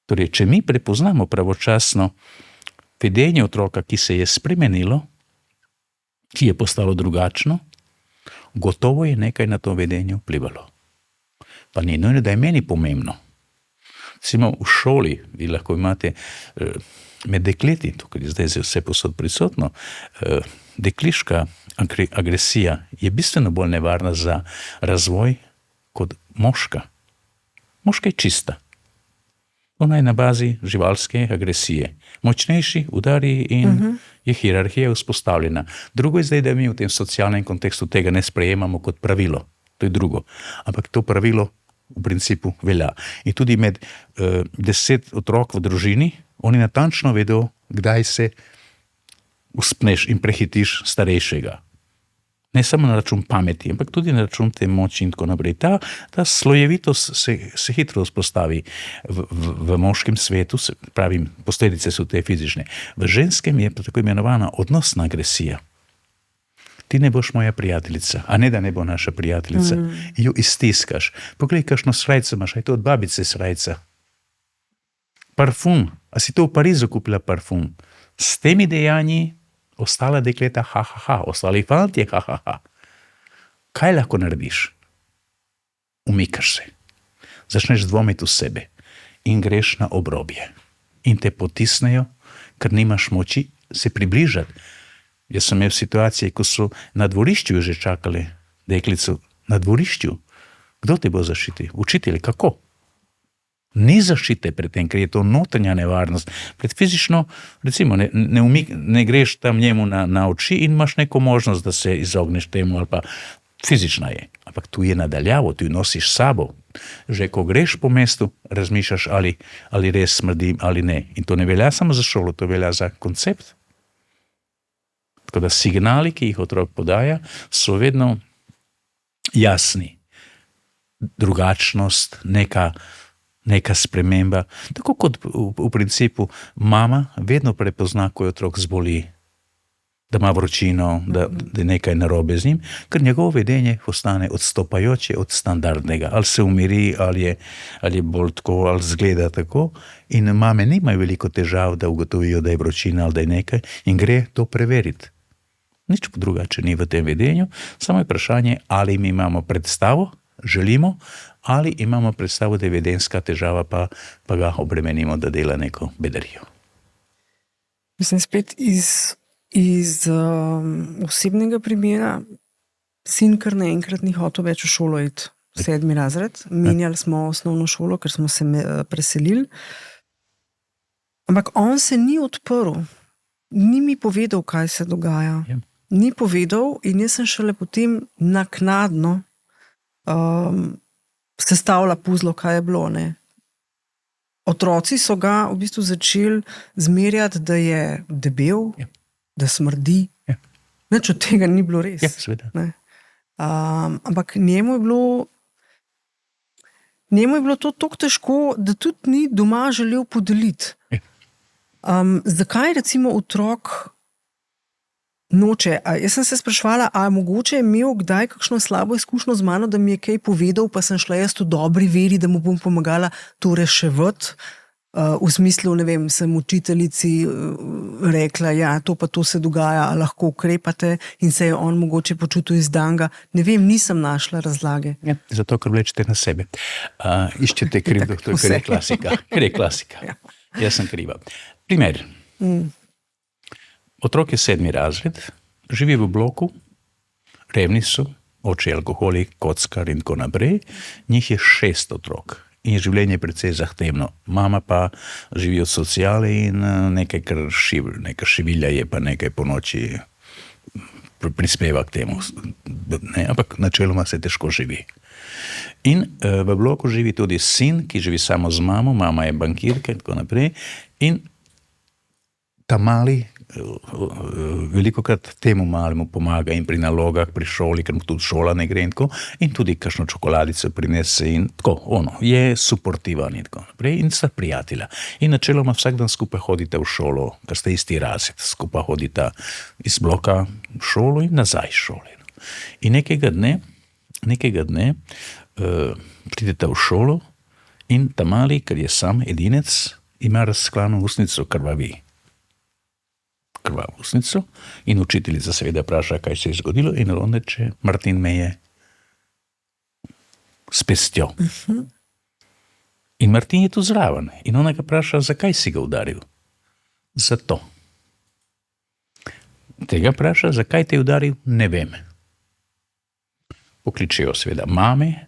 Torej, če mi prepoznamo pravočasno vedenje otroka, ki se je spremenilo, ki je postalo drugačno, gotovo je nekaj na to vedenje vplivalo. Pa ni nujno, da je meni pomembno. Recimo v šoli, vi lahko imate med dekleti, tukaj je zdaj vse posod prisotno, dekliška agresija je bistveno bolj nevarna za razvoj kot moška. Moška je čista. Ona je na bazi živalske agresije. Močnejši udari in je hierarhija vzpostavljena. Drugo je zdaj, da mi v tem socialnem kontekstu tega ne sprejemamo kot pravilo. To je drugo. Ampak to pravilo v principu velja. In tudi med 10 otrok v družini, oni natančno vedo, kdaj se uspneš in prehitiš starejšega. Ne samo na račun pameti, ampak tudi na račun te moči in tako naprej. Ta slojevitost se hitro vzpostavi v moškem svetu, pravim, posledice so te fizične. V ženskem je tako imenovana odnosna agresija. ti ne boš moja prijateljica, a ne da ne bo naša prijateljica. In jo iztiskaš. Poglej, kakšno srajco imaš, a je to od babice srajca. Parfum, a si to v Parizu kupila parfum? S temi dejanji ostala dekleta, ostali fantje, Kaj lahko narediš? Umikaš se. Začneš dvomiti v sebe in greš na obrobje. In te potisnejo, ker nimaš moči se približati. Jaz sem imel situacije, ko so na dvorišču že čakali deklico. Na dvorišču. Kdo te bo zaščitil? Učitelj, kako? Ni zaščite pred tem, ker je to notranja nevarnost. Pred fizično, recimo, ne greš tam njemu na oči in imaš neko možnost, da se izogneš temu, ali pa fizična je. Ampak tu je nadaljavo, tu jo nosiš sabo. Že ko greš po mestu, razmišljaš, ali res smrdim ali ne. In to ne velja samo za šolo, to velja za koncept. Tako da signali, ki jih otrok podaja, so vedno jasni. Drugačnost, neka sprememba. Tako kot v principu mama vedno prepozna, ko je otrok zboli, da ima vročino, da je nekaj narobe z njim, ker njegovo vedenje postane odstopajoče od standardnega. Ali se umiri, ali je bolj tako, ali zgleda tako. In mame nimajo veliko težav, da ugotovijo, da je vročina ali da je nekaj in gre to preveriti. Nič drugače ni v tem vedenju, samo je vprašanje, ali mi imamo predstavo, želimo, ali imamo predstavo, da je vedenska težava, pa ga obremenimo, da dela neko bedarijo. Mislim, spet iz osebnega primera, sin kar naenkrat ni hotel več v šolo iti, 7. razred. Menjali smo osnovno šolo, ker smo se preselili. Ampak on se ni odprl, ni mi povedal, kaj se dogaja. Ja. Ni povedal in jaz sem šele potem naknadno sestavila puzlo, kaj je bilo. Ne? Otroci so ga v bistvu začeli zmerjati, da je debel, Ja. da smrdi. Ja. Nič od tega ni bilo res. Ja, seveda. Ne? Ampak njemu je bilo to tako težko, da tudi ni doma želel podeliti. Ja. Zakaj recimo otrok noče? Jaz sem se spraševala, a mogoče je imel kdaj kakšno slabo izkušnjo z mano, da mi je kaj povedal, pa sem šla jaz v dobri veri, da mu bom pomagala to reševati. V smislu, ne vem, sem učiteljici rekla, ja, to pa to se dogaja, lahko ukrepate, in se je on mogoče počutil izdanga. Ne vem, nisem našla razlage. Ja, zato, ker vlečete na sebe. Iščete krivdo, to je, ker je klasika. Ja. Jaz sem kriva. Primer. Otrok je 7. razred, živi v bloku, revni so, oče alkoholik, kockar in tako naprej. Njih je 6 otrok. In življenje je precej zahtevno. Mama pa živi od sociale in nekaj šivilja je, pa nekaj po noči prispeva k temu. Ne, ampak načeloma se težko živi. In v bloku živi tudi sin, ki živi samo z mamo, mama je bankirka in tako naprej. In ta mali velikokrat temu malemu pomaga in pri nalogah, pri šoli, ker mu tudi šola ne gre in tako, in tudi kakšno čokoladico prinese in tako, je suportivan in tako naprej in sta prijatelja. In načeloma vsak dan skupaj hodite v šolo, ker ste isti razred, skupaj hodite iz bloka v šolo in nazaj iz šole. In nekega dne pridete v šolo in ta mali, ker je sam edinec, ima razklano ustnico, krvavi ustnico in učiteljica seveda vpraša, kaj se je zgodilo in on reče, Martin me je s pestjo. In Martin je tu zraven in ona ga vpraša, zakaj si ga udaril? Zato. Tega vpraša, zakaj te je udaril? Ne vem. Pokličejo seveda mame,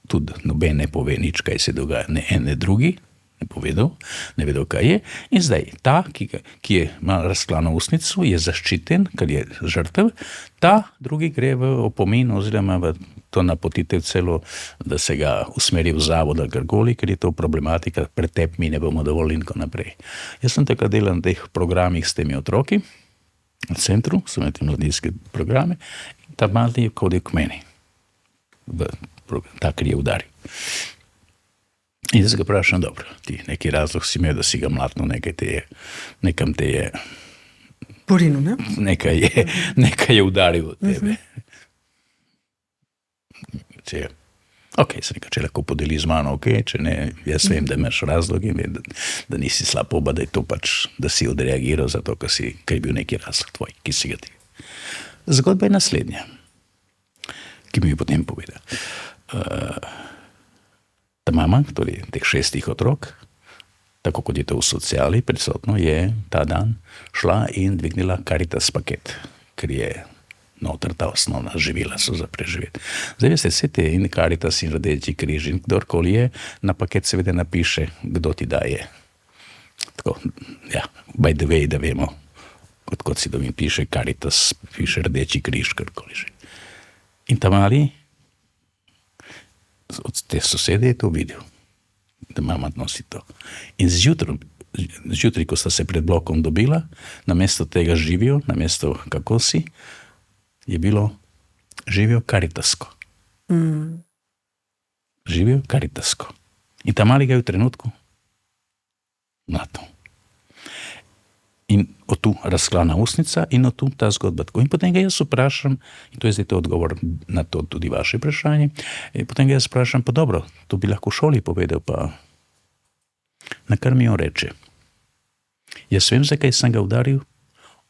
tudi noben ne pove nič, kaj se dogaja, ne en, ne drugi, ne vedo, kaj je. In zdaj ta, ki je malo razklano ustnico, je zaščiten, ker je žrtev, ta drugi gre v opomin oziroma v to napotitev celo, da se ga usmeri v zavod ali karkoli, ker je to problematika, pretep mi ne bomo dovolili in tako naprej. Jaz sem takrat delal na teh programih s temi otroki, v centru, so imeli mladinske programe, in ta mali je hodil k meni, ta, ker je udaril. In jaz ga vprašam, dobro, ti neki razlog si imel, da si ga mlatno, nekam te je Porinu, ne? Nekaj je udaril od tebe. Če lahko podeli z mano, če ne, jaz vem, da imaš razlogi, da nisi slaboba, da je to pač, da si odreagiral zato, ker je bil neki razlog tvoj, ki si ga ti. Zgodba je naslednja, ki mi je potem povedal. Ta mama, torej teh 6 otrok, tako kot je to v sociali prisotno, je ta dan šla in dvignila Caritas paket, ker je noter ta osnovna živila so za preživeti. Zdaj veste, vse te in Caritas in Rdeči križ in kdorkoli je, na paket seveda napiše, kdo ti daje. Tako, by the way, da vemo, kot si dovim piše Caritas, piše Rdeči križ, karkoli že. In ta mali od te sosede je to videl, da mama nosi to. In zjutraj, ko sta se pred blokom dobila, namesto tega živijo, namesto kako si, je bilo živijo Caritasko. Živijo Caritasko. In ta mali ga je v trenutku na to. In od tu razklana usnica in od tu ta zgodba. In potem ga jaz vprašam, in to je zdaj to odgovor na to tudi vaše vprašanje, in potem ga jaz vprašam, pa dobro, to bi lahko v šoli povedal, pa na kar mi on reče. Jaz vem, zakaj sem ga udaril,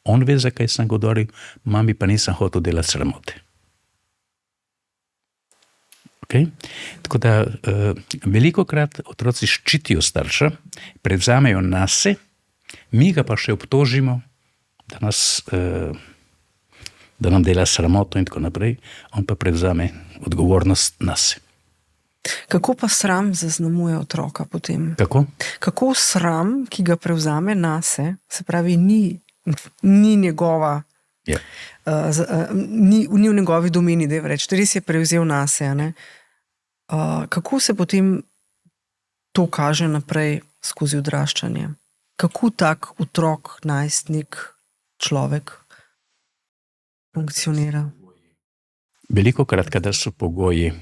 on ve, zakaj sem ga udaril, mami pa nisem hotel delati sramote. Tako da velikokrat otroci ščitijo starša, prevzamejo nase, mi ga pa še obtožimo, da nam dela sramoto in tako naprej, on pa prevzame odgovornost nase. Kako pa sram zaznamuje otroka potem? Kako? Kako sram, ki ga prevzame nase, se pravi, ni njegova, ni v njegovi domeni, da je reči, res je prevzel nase, ne? Kako se potem to kaže naprej skozi odraščanje? Kako tak otrok, najstnik, človek funkcionira? Velikokrat, kadar so pogoji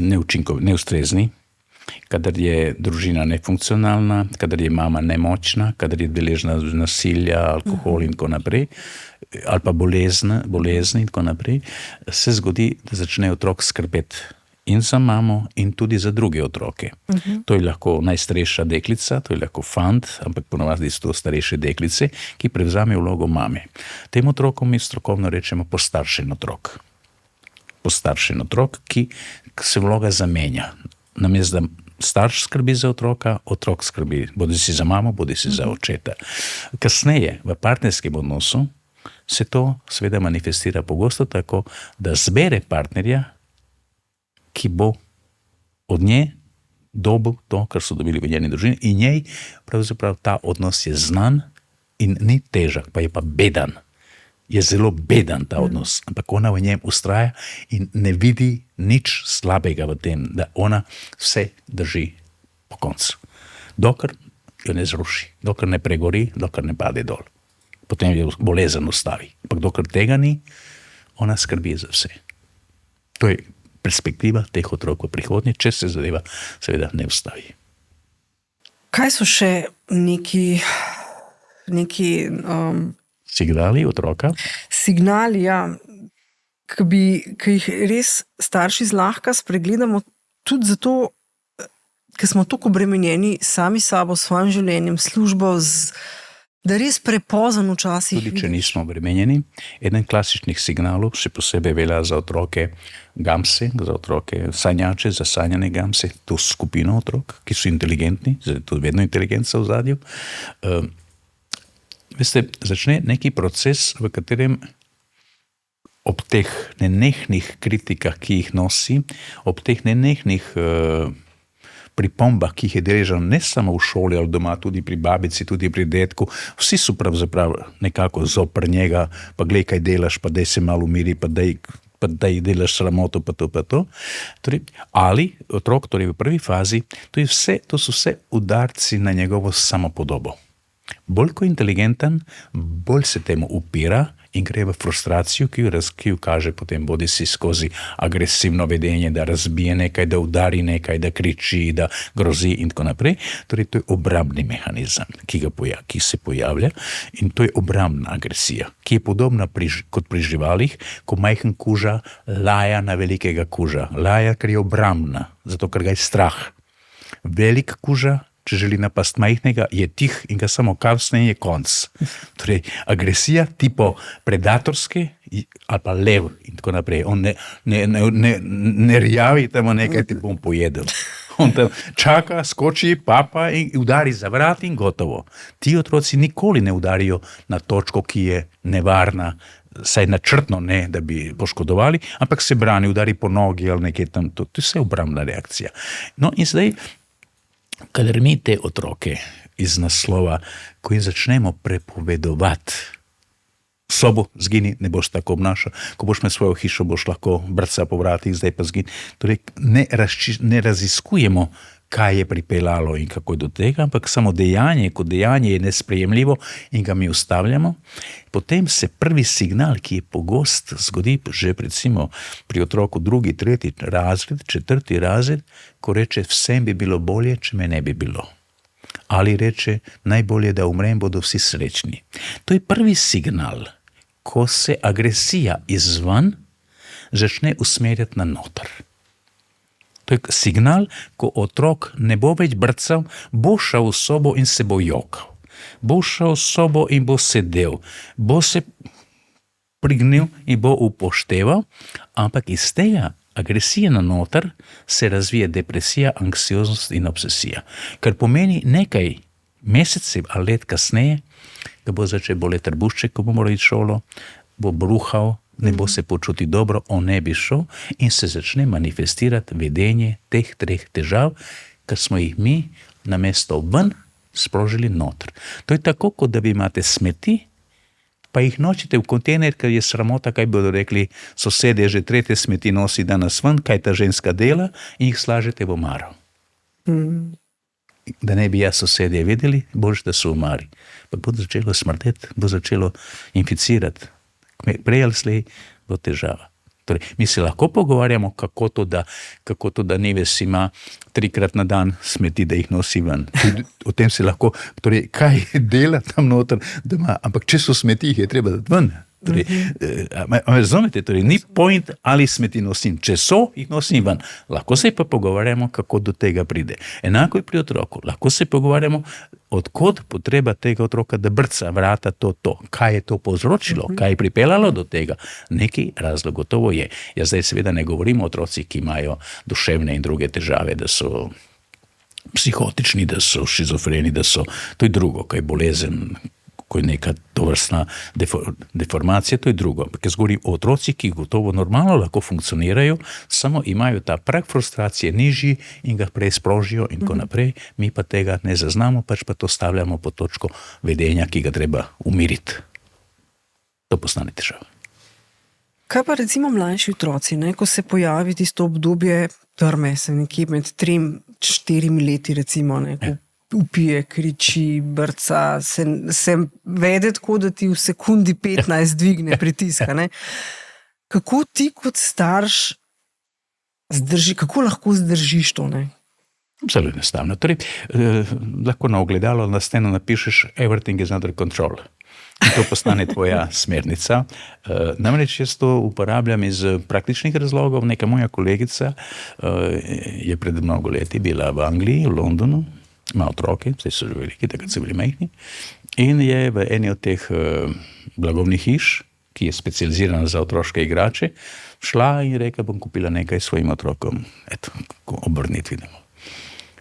neustrezni, kadar je družina nefunkcionalna, kadar je mama nemočna, kadar je deležna nasilja, alkohol in tako naprej, ali pa bolezni in tako naprej, se zgodi, da začne otrok skrbeti in za mamo in tudi za druge otroke. To je lahko najstarejša deklica, to je lahko fant, ampak ponovadi so to starejše deklice, ki prevzame vlogo mame. Tem otrokom mi strokovno rečemo postaršen otrok. Postaršen otrok, ki se vloga zamenja. Namesto da starš skrbi za otroka, otrok skrbi bodi si za mamo, bodi si za očeta. Kasneje v partnerskem odnosu se to seveda manifestira pogosto tako, da zbere partnerja, ki bo od nje dobil to, kar so dobili v njeni družini, in njej pravzaprav ta odnos je znan in ni težak, pa je pa bedan. Je zelo bedan ta odnos, ampak ona v njem ustraja in ne vidi nič slabega v tem, da ona vse drži po koncu. Dokler jo ne zruši, dokler ne pregori, dokler ne pade dol. Potem jo bolezen ustavi. Ampak dokler tega ni, ona skrbi za vse. To je perspektiva teh otrok v prihodnje, če se zadeva seveda ne ustavi. Kaj so še neki signali otroka? Signali, ja, ki jih res starši zlahka spregledamo, tudi zato, ker smo toliko obremenjeni sami sabo, s svojim življenjem, službo, da res prepozen včasih. Tudi če nismo obremenjeni, eden klasičnih signalov, še posebej velja za otroke gamse, za otroke sanjače, za sanjane gamse, to skupino otrok, ki so inteligentni, to je vedno inteligenca v zadju. Veste, začne neki proces, v katerem ob teh nenehnih kritikah, ki jih nosi, ob teh nenehnih pripombah, ki jih je deležen ne samo v šoli ali doma, tudi pri babici, tudi pri dedku, vsi so pravzaprav nekako zopr njega, pa glej, kaj delaš, pa dej se malo umiri, pa dej delaš sramoto, pa to. Torej, ali otrok, torej v prvi fazi, to so vse udarci na njegovo samopodobo. Bolj ko inteligenten, bolj se temu upira in gre v frustracijo, ki jo kaže potem bodi si skozi agresivno vedenje, da razbije nekaj, da udari nekaj, da kriči, da grozi in tako naprej. Torej, to je obrambni mehanizem, ki se pojavlja, in to je obrambna agresija, ki je podobna kot pri živalih, ko majhen kuža laja na velikega kuža. Laja, ker je obrambna, zato ker ga je strah. Velik kuža, če želi napast majhnega, je tih in ga samo kavsne in je konc. Torej, agresija tipo predatorske ali pa lev in tako naprej. On ne rjavi tamo nekaj, ti bom pojedel. On tam čaka, skoči, papa in udari za vrat in gotovo. Ti otroci nikoli ne udarijo na točko, ki je nevarna, saj načrtno ne, da bi poškodovali, ampak se brani, udari po nogi ali nekaj tam. To je vse obrambna reakcija. No in zdaj, kadar mi te otroke iz naslova, ko jim začnemo prepovedovati, sobo zgini, ne boš tako obnašal, ko boš imel svojo hišo, boš lahko brca po vratih, zdaj pa zgini. Torej, ne raziskujemo, kaj je pripeljalo in kako je do tega, ampak samo dejanje, ko dejanje je nesprejemljivo in ga mi ustavljamo, potem se prvi signal, ki je pogost, zgodi že recimo pri otroku 2., 3. razred, 4. razred, ko reče, vsem bi bilo bolje, če me ne bi bilo. Ali reče, najbolje, da umrem, bodo vsi srečni. To je prvi signal, ko se agresija izven začne usmerjati na noter. To je signal, ko otrok ne bo več brcal, bo šel v sobo in se bo jokal. Bo šel v sobo in bo sedel, bo se prignil in bo upošteval, ampak iz tega agresije na noter se razvije depresija, anksioznost in obsesija. Kar pomeni nekaj mesecev ali let kasneje, da bo začel boleti trebušček, ko bo moral iti v šolo, bo bruhal, ne bo se počuti dobro, on ne bi šel in se začne manifestirati vedenje teh 3 težav, ker smo jih mi namesto ven sprožili noter. To je tako, kot da vi imate smeti, pa jih nočite v kontejner, ker je sramota, kaj bodo rekli, sosedje že 3. smeti nosi danes ven, kaj ta ženska dela, in jih slažete v omaro. Da ne bi sosedje vedeli, boljše, da so v omari. Pa bo začelo smrdeti, bo začelo inficirati. Prej ali slej bo težava. Torej, mi se lahko pogovarjamo, kako to, da Neves ima 3-krat na dan smeti, da jih nosi ven. O tem se lahko, torej, kaj dela tam noter, da ima, ampak če so smeti, jih je treba dati ven. Torej, razumete, torej, ni point, ali smeti nosim. Če so, jih nosim ven. Lahko se pa pogovarjamo, kako do tega pride. Enako je pri otroku. Lahko se pogovarjamo, odkot potreba tega otroka, da brca vrata to. Kaj je to povzročilo? Kaj je pripeljalo do tega? Neki razlog gotovo je. Jaz zdaj seveda ne govorim o otrocih, ki imajo duševne in druge težave, da so psihotični, da so šizofreni, to je drugo, kaj je bolezen, ko je neka tovrstna deformacija, to je drugo. Ampak jaz govorim o otrocih, ki gotovo normalno lahko funkcionirajo, samo imajo ta prag frustracije nižji in ga prej sprožijo in tako naprej. Mi pa tega ne zaznamo, pač pa to stavljamo po točko vedenja, ki ga treba umiriti. To postane težava. Kaj pa recimo mlajši otroci, ko se pojavi tisto obdobje trme, se nekje med 3-4 leti recimo, ko upije, kriči, brca, se vede tako, da ti v sekundi 15 dvigne pritiska. Kako ti kot starš kako lahko zdržiš to? Zelo enostavno. Torej, lahko na ogledalo na steno napišeš everything is under control. In to postane tvoja smernica. Namreč jaz to uporabljam iz praktičnih razlogov. Neka moja kolegica je pred mnogo leti bila v Angliji, v Londonu, ima otroke, vse so že veliki, takrat so bili majhni, in je v eni od teh blagovnih hiš, ki je specializirana za otroške igrače, šla in rekla, bom kupila nekaj svojim otrokom. Eto, obrniti vidimo.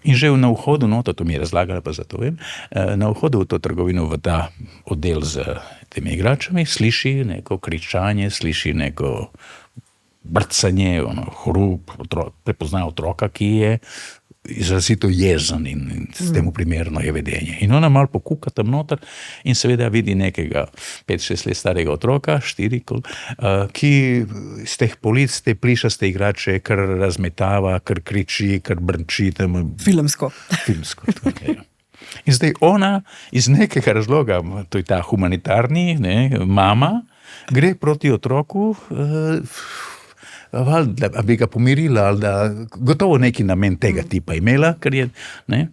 In že na vhodu, to mi je razlagala, pa zato vem, na vhodu v to trgovino, v ta oddel z temi igračami, sliši neko kričanje, sliši neko brcanje, hrup, prepozna otroka, ki je izrazito jezen in s temu primerno je vedenje. In ona malo pokuka tam noter in seveda vidi nekega 5-6 let starega otroka, 4, ki z teh polic, te plišaste igrače, kar razmetava, kar kriči, kar brnči. Filmsko. In zdaj ona iz nekega razloga, to je ta humanitarni, mama, Gre proti otroku, da bi ga pomirila, ali da gotovo neki namen tega tipa imela, ker je, ne.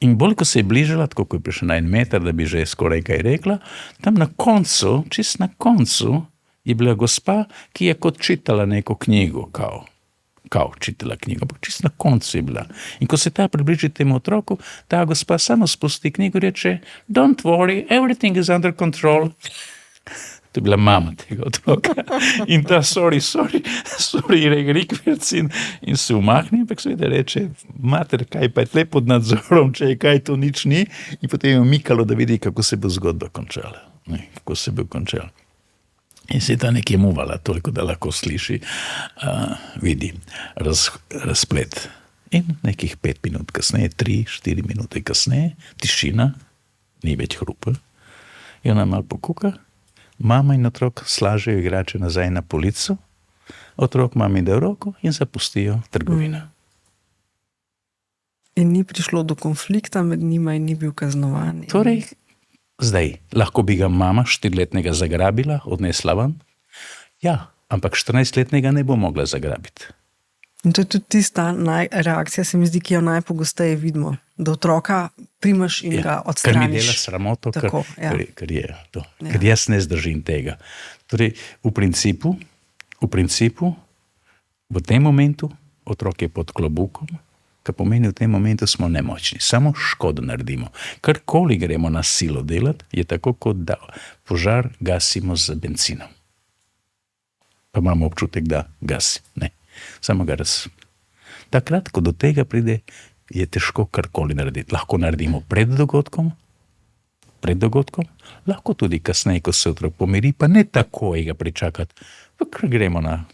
In bolj, ko se je bližala, tako ko je prišla na 1 meter, da bi že skoraj kaj rekla, tam na koncu, čist na koncu, je bila gospa, ki je kot čitala neko knjigo, kao čitala knjigo, ampak čist na koncu je bila. In ko se ta približi temu otroku, ta gospa samo spusti knjigo in reče, don't worry, everything is under control. To je bila mama tega otroka. In ta sorry, rikverc in se umakne, ampak seveda reče, mater, kaj pa je tle pod nadzorom, če je kaj, to nič ni. In potem je umikalo, da vidi, kako se bo zgodba končala. Kako se bo končala. In se je ta nekje muvala, toliko, da lahko sliši, vidi razplet. In nekih 5 minut kasneje, 3-4 minute kasneje, tišina, ni več hrupa. In ona malo pokuka, mama in otrok slažejo igrače nazaj na polico, otrok mami da roko in zapustijo trgovino. In ni prišlo do konflikta med njima in ni bil kaznovan. Torej, zdaj, lahko bi ga mama 4-letnega zagrabila, odnesla ven? Ja, ampak 14-letnega ne bo mogla zagrabiti. In to je tudi tista reakcija, se mi zdi, ki jo najpogosteje vidimo, da otroka primaš in ga odstraniš. Ker mi dela sramoto, ker je to. Ja. Ker jaz ne zdržim tega. Torej, v principu, v tem momentu otrok je pod klobukom, kar pomeni, v tem momentu smo nemočni, samo škodo naredimo. Karkoli gremo na silo delati, je tako, kot da požar gasimo z benzinom. Pa imamo občutek, da gasi. Ne. Samo ga Takrat, ko do tega pride, je težko karkoli narediti. Lahko naredimo pred dogodkom, lahko tudi kasneje, ko se otrok pomiri, pa ne takoj ga pričakati. Gremo na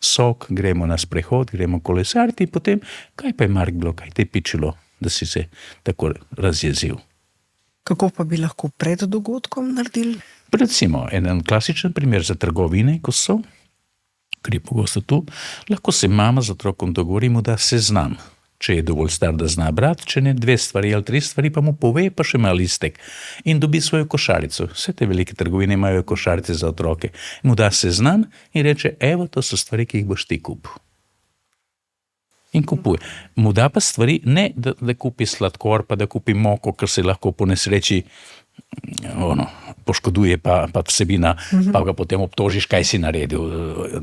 sok, gremo na sprehod, gremo kolesariti, potem, kaj pa je Mark bilo, kaj te pičilo, da si se tako razjezil. Kako pa bi lahko pred dogodkom naredili? Recimo, en klasičen primer za trgovine, ko so, ker je pogosto tu, lahko se mama z otrokom dogovori, mu da seznam, če je dovolj star, da zna brati, če ne 2 stvari ali 3 stvari, pa mu pove, pa še ima listek in dobi svojo košarico. Vse te velike trgovine imajo košarice za otroke. Mu da seznam in reče, evo, to so stvari, ki jih boš ti kupil. In kupuje. Mu da pa stvari, ne da kupi sladkor, pa da kupi moko, ker se lahko po nesreči poškoduje pa vsebina, pa ga potem obtožiš, kaj si naredil.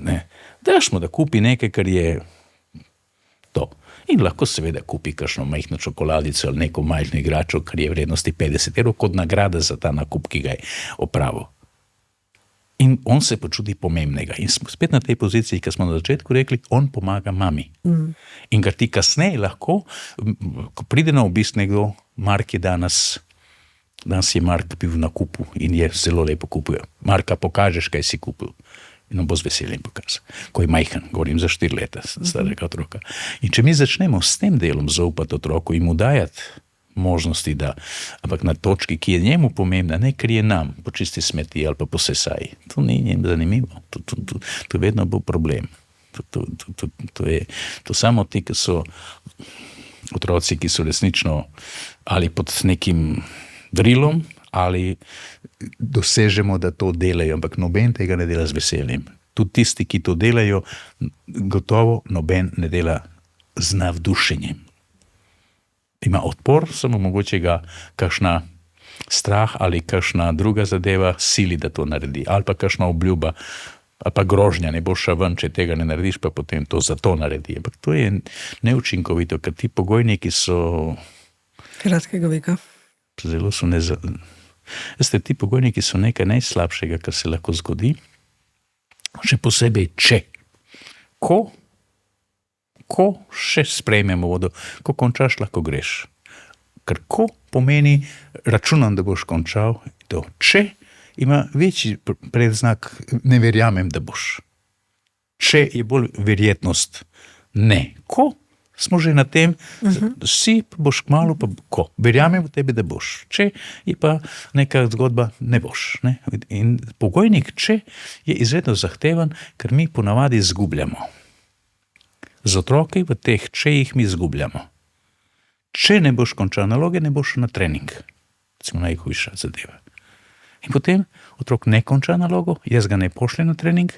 Ne. Daš mu, da kupi nekaj, kar je to. In lahko seveda kupi kakšno majhno čokoladico ali neko majhno igračo, kar je vrednosti 50 € kot nagrada za ta nakup, ki ga je opravil. In on se počuti pomembnega. In smo spet na tej poziciji, ki smo na začetku rekli, on pomaga mami. In kar ti kasneje lahko, ko pride na obisk nekdo, Mark je danes je Mark bil na kupu in je zelo lepo kupil. Marka, pokažeš, kaj si kupil. In on bo z veseljem pokazal. Ko je majhen, govorim za 4 leta starega otroka. In če mi začnemo s tem delom zaupati otroku in mu dajati možnosti, da, ampak na točki, ki je njemu pomembna, ne ker je nam, počisti smeti ali pa posesaj. To ni njem zanimivo. To vedno bo problem. To samo ti, ki so otroci, ki so resnično ali pod nekim drilom, ali dosežemo, da to delajo, ampak noben tega ne dela z veseljem. Tudi tisti, ki to delajo, gotovo noben ne dela z navdušenjem. Ima odpor, samo mogoče ga kakšna strah ali kakšna druga zadeva sili, da to naredi. Ali pa kakšna obljuba, ali pa grožnja, ne boš šel ven, če tega ne narediš, pa potem to za to naredi. Ampak to je neučinkovito, ker ti pogojniki so kratkega veka. Zelo so ti pogojniki so nekaj najslabšega, kar se lahko zgodi. Še posebej, ko še sprejmemo vodo, ko končaš, lahko greš. Ker ko pomeni, računam, da boš končal, to če ima večji predznak, ne verjamem, da boš. Če je bolj verjetnost ne. Ko smo že na tem, si boš kmalu, pa ko. Verjamem v tebi, da boš. Če je pa neka zgodba, ne boš. Ne? In pogojnik, če je izredno zahteven, ker mi ponavadi izgubljamo. Z otroki v teh čejih mi izgubljamo. Če ne boš končal naloge, ne boš na trening. Recimo najhujša zadeva. In potem otrok ne konča nalogo, jaz ga ne pošljem na trening,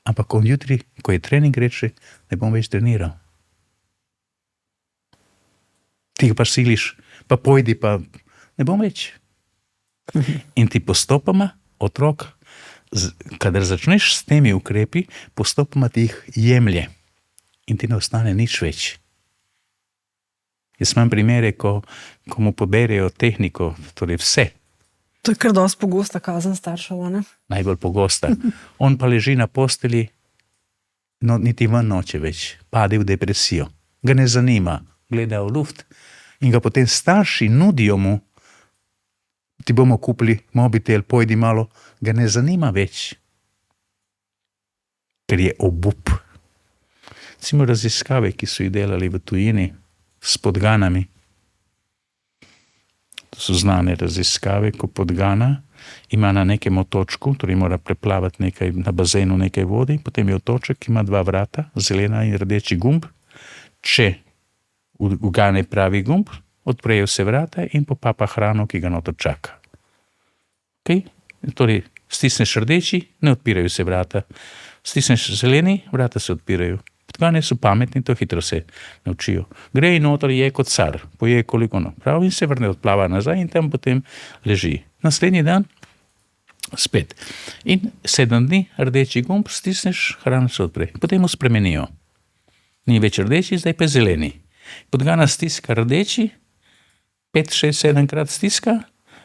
ampak on jutri, ko je trening, reče, ne bom več treniral. Ti ga pa siliš, pa pojdi, pa ne bom več. In ti postopoma otrok, kadar začneš s temi ukrepi, postopoma ti jih jemlje in ti ne ostane nič več. Jaz imam primere, ko mu poberejo tehniko, torej vse. To je kar dosti pogosta kazen staršev, ne? Najbolj pogosta. On pa leži na posteli, no niti ven noče več, pade v depresijo. Ga ne zanima, gleda v luft in ga potem starši nudijo mu, ti bomo kupili mobitel, pojdi malo, ga ne zanima več. Ker je obup. Recimo raziskave, ki so jih delali v tujini s podganami. To so znane raziskave, ko podgana ima na nekem otočku, torej mora preplavati nekaj, na bazenu nekaj vodi, potem je otoček, ima 2 vrata, zelena in rdeči gumb. Če ugane pravi gumb, odprejo se vrata in popapa hrano, ki ga noter čaka. Okay? Torej, stisneš rdeči, ne odpirajo se vrata. Stisneš zeleni, vrata se odpirajo. Podgane so pametni, to hitro se naučijo. Gre in noter je kot car, poje koliko prav in se vrne, odplava nazaj in tam potem leži. Naslednji dan spet. In 7 dni rdeči gumb, stisneš, hrana se odpre. Potem mu spremenijo. Ni več rdeči, zdaj pa zeleni. Podgana stiska rdeči, 5, 6, 7 krat stiska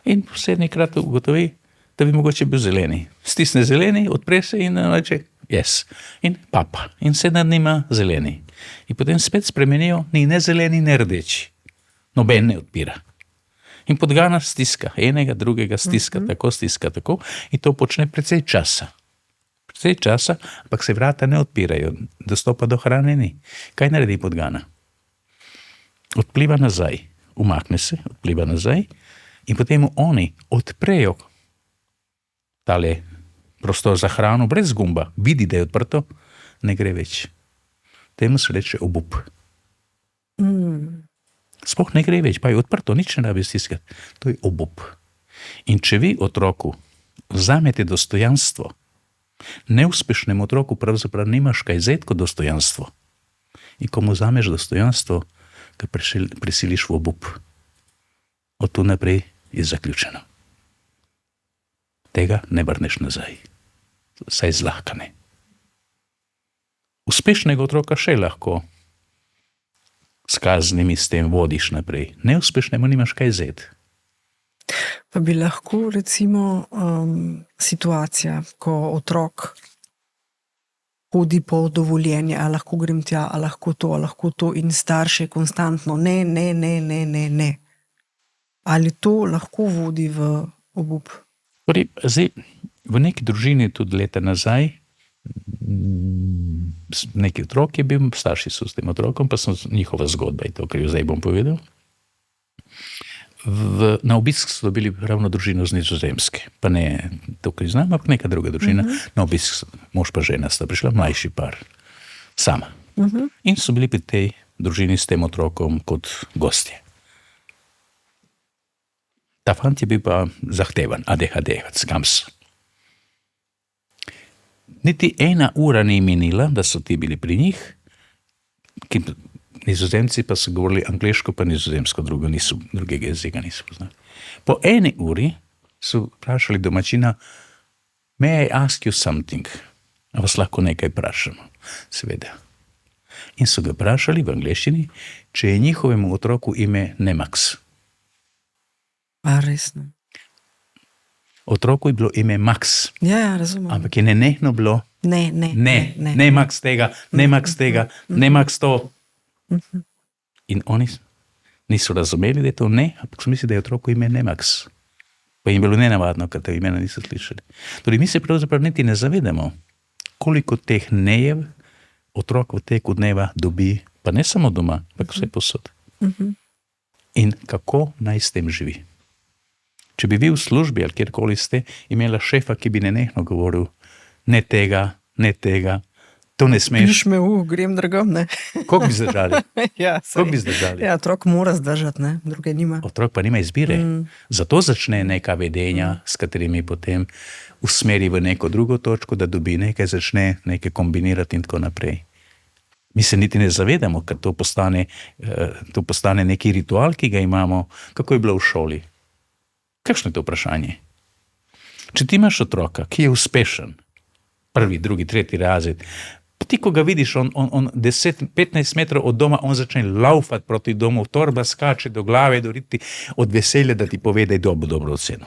in 7 krat ugotovi, da bi mogoče bil zeleni. Stisne zeleni, odpre se in reče yes. In papa. In 7 dni ima zeleni. In potem spet spremenijo, ni ne zeleni, ne rdeči. Noben ne odpira. In podgana stiska, enega, drugega stiska, tako. In to počne precej časa. Ampak se vrata ne odpirajo, dostopa do hrane ni. Kaj naredi podgana? Odpliva nazaj, umakne se, odpliva nazaj in potem mu oni odprejo tale prostor za hrano brez gumba. Vidi, da je odprto, ne gre več. Temu se reče obup. Sploh ne gre več, pa je odprto, nič ne rabi stiskati. To je obup. In če vi otroku vzamete dostojanstvo, neuspešnemu otroku pravzaprav nimaš kaj vzeti kot dostojanstvo. In ko mu vzameš dostojanstvo, ga prisiliš v obup. Od tu naprej je zaključeno. Tega ne vrneš nazaj. Saj zlahka ne. Uspešnega otroka še lahko s kaznimi s tem vodiš naprej. Neuspešnemu nimaš kaj vzeti. Pa bi lahko recimo situacija, ko otrok hodi po dovoljenje, a lahko grem tja, a lahko to in starš je konstantno ne. Ali to lahko vodi v obup? Zdaj, v neki družini tudi leta nazaj, neki otrok je bil, starši so s tem otrokom, pa so njihova zgodba, je to, kar jo zdaj bom povedal. Na obisk so dobili ravno družino z Nizozemske, pa ne to, kar znam, ampak neka druga družina. Na obisk mož pa žena sta prišla, mlajši par, sama. In so bili pri tej družini s tem otrokom kot gostje. Ta fant je bil pa zahteven, ADHD, skams. Niti 1 ura ni minila, da so ti bili pri njih, ki Nizozemci pa so govorili angleško, pa nizozemsko, drugega jezika niso poznali. Po 1 uri so vprašali domačina, may I ask you something? A vas lahko nekaj vprašamo? Seveda. In so ga vprašali v angleščini, če je njihovemu otroku ime Nemax. A resno? Otroku je bilo ime Max. Ja, razumem. Ampak je nenehno bilo ne Max tega, ne Max tega, ne Max to. In oni niso razumeli, da je to ne, ampak so mislili, da je otroku ime Nemax. Pa jim bilo nenavadno, ker te imena niso slišali. Torej, mi se pravzaprav niti ne zavedamo, koliko teh nejev otrok v teku dneva dobi, pa ne samo doma, ampak vse posod. In kako naj s tem živi. Če bi vi v službi ali kjerkoli ste imela šefa, ki bi nenehno govoril ne tega, To ne smeš. Piš me, grem drugam, ne. Koliko bi zdržali? Ja, Koliko bi zdržali? Ja, otrok mora zdržati, ne, druge nima. Otrok pa nima izbire. Zato začne neka vedenja, s katerimi potem usmeri v neko drugo točko, da dobi nekaj, začne nekaj kombinirati in tako naprej. Mi se niti ne zavedamo, ker to postane neki ritual, ki ga imamo, kako je bilo v šoli. Kakšno je to vprašanje? Če ti imaš otroka, ki je uspešen, 1., 2., 3. razred, pa ti, ko ga vidiš, on 10-15 metrov od doma, on začne laufati proti domu, torba skače do glave, do riti od veselja, da ti pove, da je dobro oceno.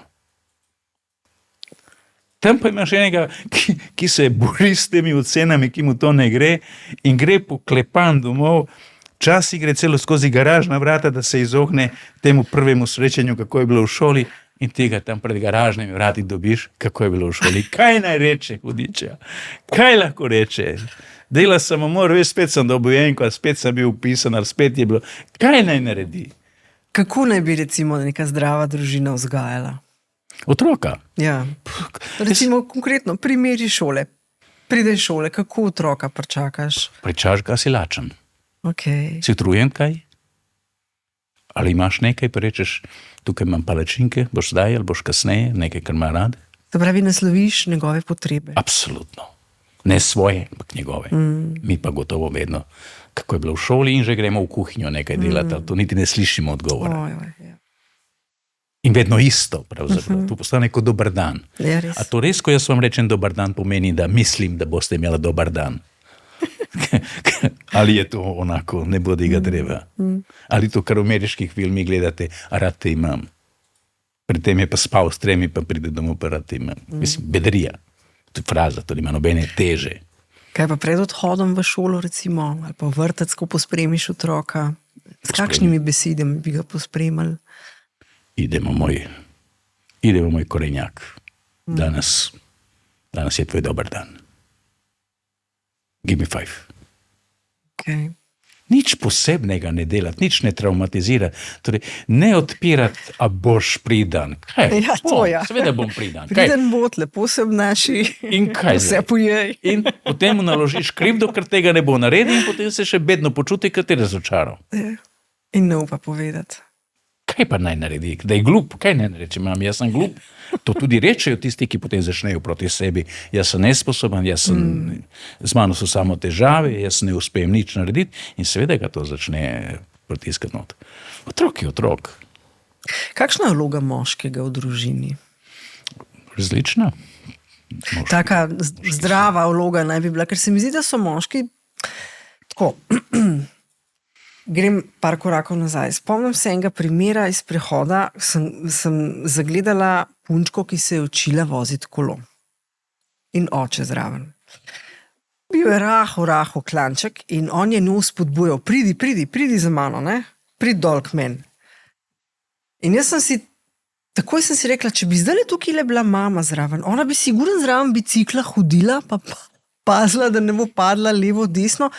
Tam pa imaš enega, ki se bori s temi ocenami, ki mu to ne gre in gre poklepan domov, časi gre celo skozi garažna vrata, da se izogne temu prvemu srečanju, kako je bilo v šoli, in tega tam pred garažnimi vrati dobiš, kako je bilo v šoli. Kaj naj reče, hudiča? Kaj lahko reče? Dela samomor, veš, spet sem dobil enko, spet sem bil upisan, spet je bilo. Kaj naj naredi? Kako naj bi recimo neka zdrava družina vzgajala? Otroka. Ja. Recimo konkretno, primeri šole. Prideš šole, kako otroka pričakaš? Pričakaš ga, si lačen. Okay. Si utrujen kaj? Ali imaš nekaj, pa rečeš, tukaj imam palačinke, boš zdaj ali boš kasneje, nekaj, kar ima rad? To pravi, nasloviš njegove potrebe. Absolutno. Ne svoje, ampak njegove. Mi pa gotovo vedno, kako je bilo v šoli in že gremo v kuhinjo nekaj delati, to niti ne slišimo odgovora. Ja. In vedno isto, pravzaprav. To postane kot dober dan. Ja, res. A to res, ko jaz vam rečem dober dan, pomeni, da mislim, da boste imeli dober dan? Ali je to onako, ne bodi ga treba? Ali to, kar v ameriških filmih gledate, a rad te imam? Pri tem je pa spal s 3, pa pride domov, pa rad te imam. Mislim, bedrija. To je fraza, to nima nobene teže. Kaj pa pred odhodom v šolo, recimo, ali pa v vrtec, ko pospremiš otroka? S kakšnimi besedami bi ga pospremili? Idemo moj korenjak. Danes je tvoj dober dan. Give me 5. Okay. Nič posebnega ne delati, nič ne traumatizirati, torej ne odpirati, a boš pridan. Kaj? Ja, to ja. Seveda bom pridan. Priden bo, lepo se obnaši, vse pojej. In potem mu naložiš krivdo, ker tega ne bo naredil in potem se še bedno počuti, ker te razočaral. Ja. In ne upa povedati. Kaj pa naj naredi? Da je glup? Kaj naj reče? Jaz sem glup. To tudi rečejo tisti, ki potem začnejo proti sebi. Jaz sem nesposoben, z mano so samo težave, jaz ne uspejem nič narediti in seveda ga to začne pritiskati not. Otrok je otrok. Kakšna je vloga moškega v družini? Različna. Taka zdrava vloga naj bi bila, ker se mi zdi, da so moški tako... Grem par korakov nazaj. Spomnim se enega primera iz prehoda, sem zagledala punčko, ki se je učila voziti kolo. In oče zraven. Bil je raho klanček in on je njo spodbujal, pridi za mano, ne? Pridi dol k meni. In jaz takoj sem si rekla, če bi zdaj tukaj le bila mama zraven, ona bi sigurno zraven bicikla hodila, pa pazila, da ne bo padla levo, desno.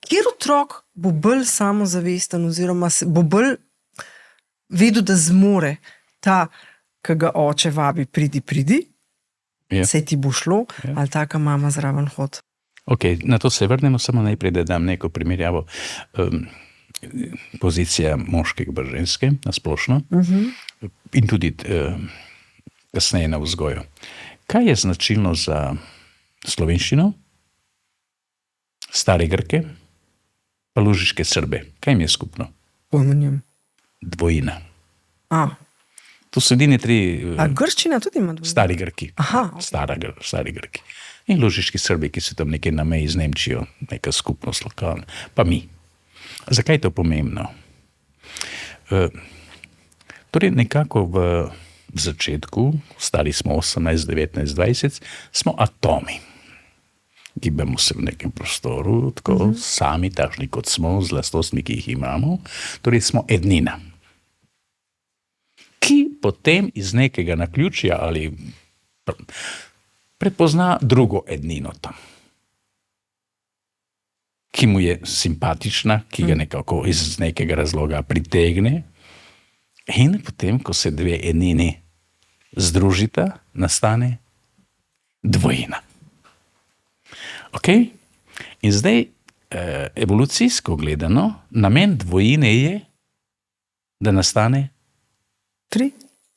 Kjer otrok bo bolj samozavesten oziroma bo bolj vedel, da zmore ta, ki ga oče vabi, pridi, saj ti bo šlo, ali taka mama zraven hod. Ok, na to se vrnemo, samo najprej, da dam neko primerjavo. Pozicija moškega pa ženske na splošno in tudi kasneje na vzgoju. Kaj je značilno za slovenščino, stare Grke, pa lužiške Srbe? Kaj jim je skupno? Pomenjam. Dvojina. A. To so edine 3... A Grčina tudi ima dvojina? Stari Grki. Aha. Stari Grki. In lužiški Srbi, ki so tam nekaj na meji z Nemčijo, neka skupnost lokalna. Pa mi. Zakaj je to pomembno? Torej nekako v začetku, stari smo 18, 19, 20, smo atomi. Gibamo se v nekem prostoru, tako sami, takšni kot smo, z lastnostmi, ki jih imamo, torej smo ednina, ki potem iz nekega naključja ali prepozna drugo ednino tam, ki mu je simpatična, ki ga nekako iz nekega razloga pritegne in potem, ko se 2 ednini združita, nastane dvojina. Ok? In zdaj, evolucijsko gledano, namen dvojine je, da nastane 3?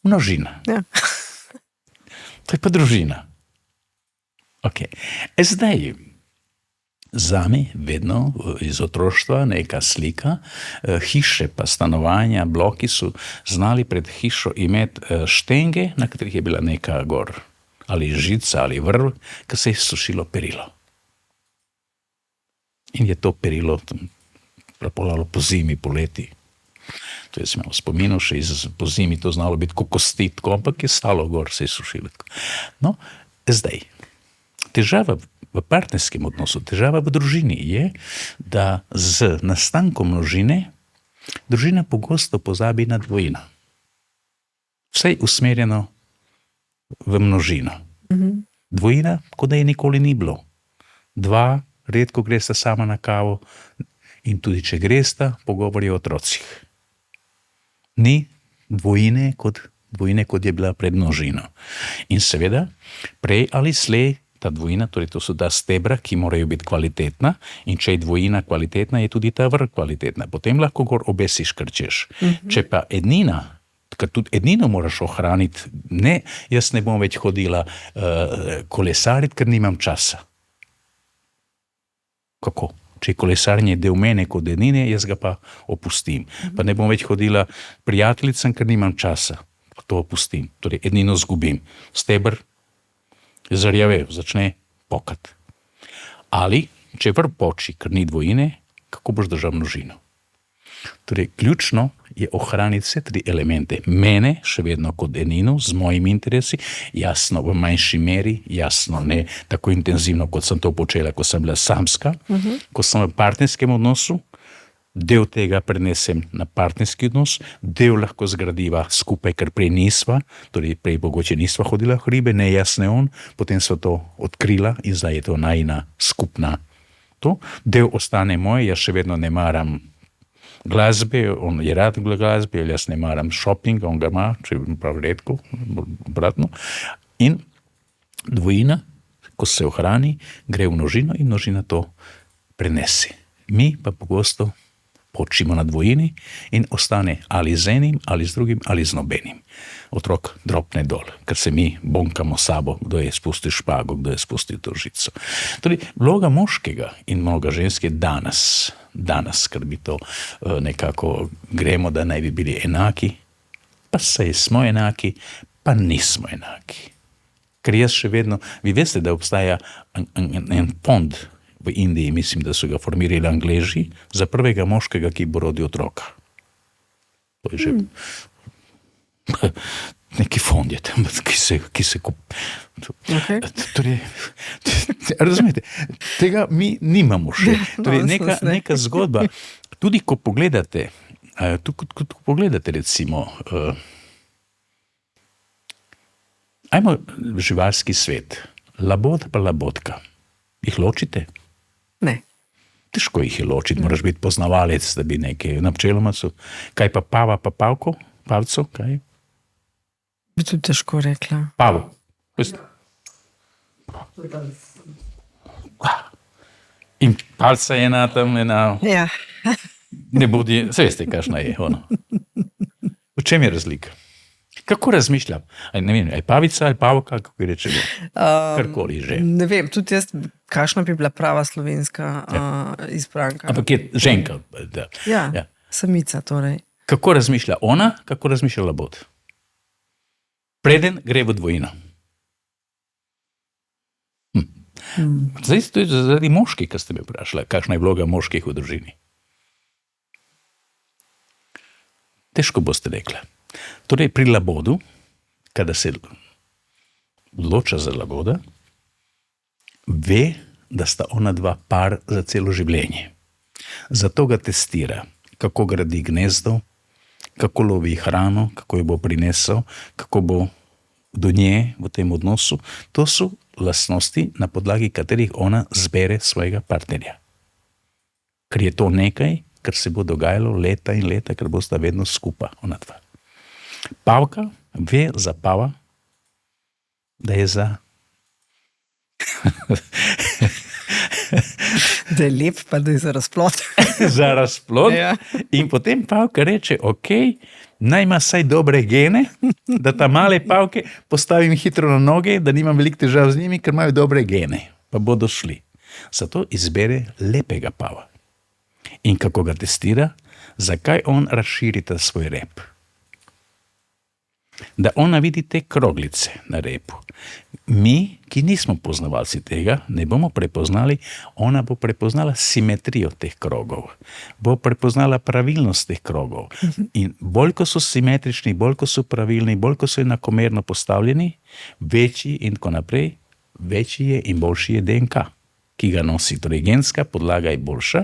množina. Ja. To je pa družina. Okay. Zdaj, zame vedno iz otroštva neka slika, hiše pa stanovanja, bloki so znali pred hišo imeti štenge, na katerih je bila neka gor ali žica ali vrv, ki se je sušilo perilo. In je to perilo prapolalo po zimi, po leti. To je imel spominu še po zimi, to znalo biti kokostitko, ampak je stalo gor, se je sušilo. No, zdaj, težava v partnerskem odnosu, težava v družini je, da z nastankom množine, družina pogosto pozabi na dvojino. Vse je usmerjeno v množino. Dvojina, kot da je nikoli ni bilo. 2 redko gresta sama na kavo in tudi če gresta, pogovori o otrocih. Ni dvojine, kot je bila pred množino. In seveda, prej ali slej, ta dvojina, torej to so ta stebra, ki morajo biti kvalitetna, in če je dvojina kvalitetna, je tudi ta vrh kvalitetna. Potem lahko gor obesiš, kar češ. Če pa ednina, ker tudi ednino moraš ohraniti, ne, jaz ne bom več hodila kolesariti, ker nimam časa. Kako? Če je kolesarjenje del mene kot ednine, jaz ga pa opustim. Pa ne bom več hodila prijateljicam, ker nimam časa. To opustim. Torej, ednino zgubim. Steber zarjavev, začne pokati. Ali, če vrh poči, ker ni dvojine, kako boš držal množino? Torej, ključno je ohraniti vse 3 elemente. Mene, še vedno kot ednino, z mojimi interesi, jasno v manjši meri, jasno ne tako intenzivno, kot sem to počela, ko sem bila samska. Ko sem v partnerskem odnosu, del tega prenesem na partnerski odnos, del lahko zgradiva skupaj, ker prej nisva, torej prej mogoče nisva hodila v hribe, ne jaz, ne on, potem sva to odkrila in zdaj je to najina skupna to. Del ostane moj, jaz še vedno ne maram glasbe, on je rad glasbe, jaz ne maram shoppinga, on ga ima, če prav redko, obratno. In dvojina, ko se ohrani, gre v množino in množina to prenese. Mi pa pogosto počimo na dvojini in ostane ali z enim, ali z drugim, ali z nobenim. Otrok dropne dol, ker se mi bonkamo sabo, kdo je spustil špago, kdo je spustil to žico. Torej, vloga moškega in vloga ženske danes, ker bi to nekako gremo, da naj bi bili enaki, pa saj smo enaki, pa nismo enaki. Ker jaz še vedno, vi veste, da obstaja en fond v Indiji, mislim, da so ga formirali Angleži, za prvega moškega, ki bo rodil otroka. To je že neki fond je tam, ki se Okay. Torej, razumete, tega mi nimamo še. Torej, neka zgodba, tudi ko pogledate, recimo, ajmo živalski svet, labod pa labodka, jih ločite? Ne. Težko jih je ločiti, moraš biti poznavalec, da bi nekaj na pčeloma so. Kaj pa pava pa pavko? Pavco, kaj? Bi tudi težko rekla. Pavo. In palca je ena, Ja. ne bodi, se veste, kakšna je ona. V čem je razlika? Kako razmišljam? Ne vem, je pavica ali pavka, kako rečemo? Karkoli že. Ne vem, tudi jaz, kakšna bi bila prava slovenska izbranka. Ampak je ženka. Da. Ja, samica torej. Kako razmišlja ona, kako razmišlja labod? Preden gre v dvojino. Zdaj to je zaradi moških, ki ste me vprašali, kakšna je vloga moških v družini. Težko boste rekli. Torej, pri labodu, kada se odloča za laboda, ve, da sta ona dva par za celo življenje. Zato ga testira, kako gradi gnezdo, kako lovi hrano, kako jo bo prinesel, kako bo do nje v tem odnosu. To so lastnosti, na podlagi katerih ona zbere svojega partnerja. Ker je to nekaj, kar se bo dogajalo leta in leta, ker bosta vedno skupaj, ona dva. Pavka ve za pava, da je za Da je lep, pa da je za razplod. Za razplod. Ja. In potem pavka reče, ok, naj ima saj dobre gene, da ta male pavke postavim hitro na noge, da nimam veliko težav z njimi, ker imajo dobre gene, pa bodo šli. Zato izbere lepega pava. In kako ga testira, zakaj on razširi ta svoj rep. Da ona vidi te kroglice na repu. Mi, ki nismo poznavalci tega, ne bomo prepoznali, ona bo prepoznala simetrijo teh krogov, bo prepoznala pravilnost teh krogov. In bolj, ko so simetrični, bolj, ko so pravilni, bolj, ko so enakomerno postavljeni, večji in tako naprej, večji je in boljši je DNK, ki ga nosi. Torej, genska podlaga je boljša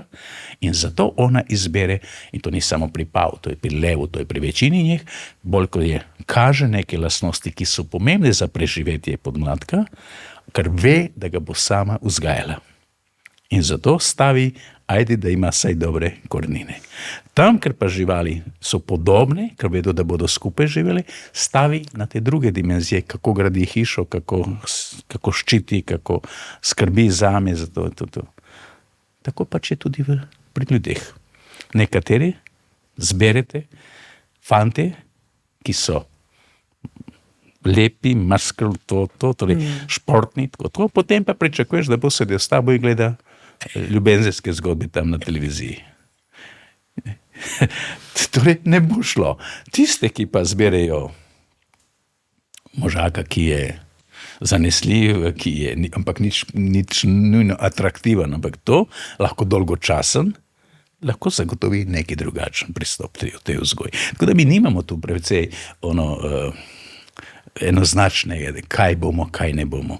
in zato ona izbere, in to ni samo pri pavu, to je pri levu, to je pri večini njih, bolj, ko je kaže neke lastnosti, ki so pomembne za preživetje podmladka, ker ve, da ga bo sama vzgajala. In zato stavi, ajde, da ima saj dobre korenine. Tam, ker pa živali so podobne, ker vedo, da bodo skupaj živeli, stavi na te druge dimenzije, kako gradi hišo, kako ščiti, kako skrbi zame. Zato. Tako pač je tudi pri ljudeh. Nekateri zberete fante, ki so lepi, maskl, torej športni, tako, potem pa pričakuješ, da bo sedel s tabo in gleda ljubezenske zgodbe tam na televiziji. Torej, ne bo šlo. Tiste, ki pa zberejo možaka, ki je zanesljiv, ampak nič nujno atraktiven, ampak to lahko dolgočasen, lahko zagotovi neki drugačen pristop v tej vzgoji. Tako da mi nimamo tu precej enoznačnega, kaj bomo, kaj ne bomo.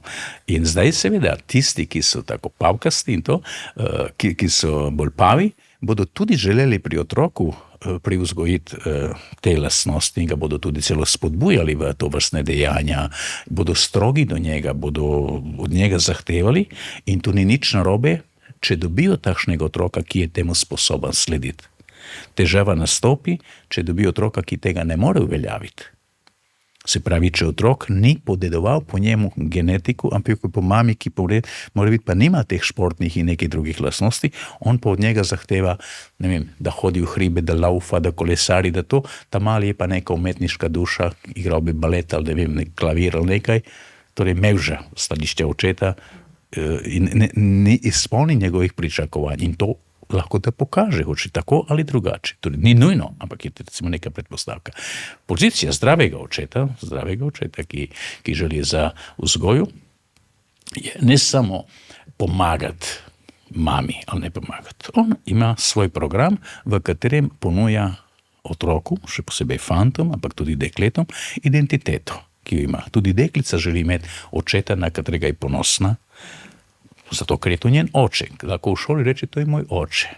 In zdaj seveda tisti, ki so tako pavkasti in to, ki so bolj pavi, bodo tudi želeli pri otroku privzgojiti te lastnosti in ga bodo tudi celo spodbujali v to vrstne dejanja, bodo strogi do njega, bodo od njega zahtevali in tu ni nič narobe, če dobijo takšnega otroka, ki je temu sposoben slediti. Težava nastopi, če dobijo otroka, ki tega ne more uveljaviti. Se pravi, če otrok ni podedoval po njemu genetiku, ampak po mami, ki mora biti pa nima teh športnih in nekih drugih lastnosti, on pa od njega zahteva, ne vem, da hodi v hribe, da laufa, da kolesari, da to, ta mali je pa neka umetniška duša, igral bi balet ali ne vem, klavir ali nekaj, torej mevža stališče očeta in ne izpolni njegovih pričakovanj in to lahko te pokaže, hoče tako ali drugače. Torej, ni nujno, ampak je recimo neka predpostavka. Pozicija zdravega očeta, ki želi za vzgoju, je ne samo pomagati mami, ali ne pomagati. On ima svoj program, v katerem ponuja otroku, še posebej fantom, ampak tudi dekletom, identiteto, ki jo ima. Tudi deklica želi imeti očeta, na katerega je ponosna, zato, ker je to njen oče. Lahko v šoli reče, to je moj oče.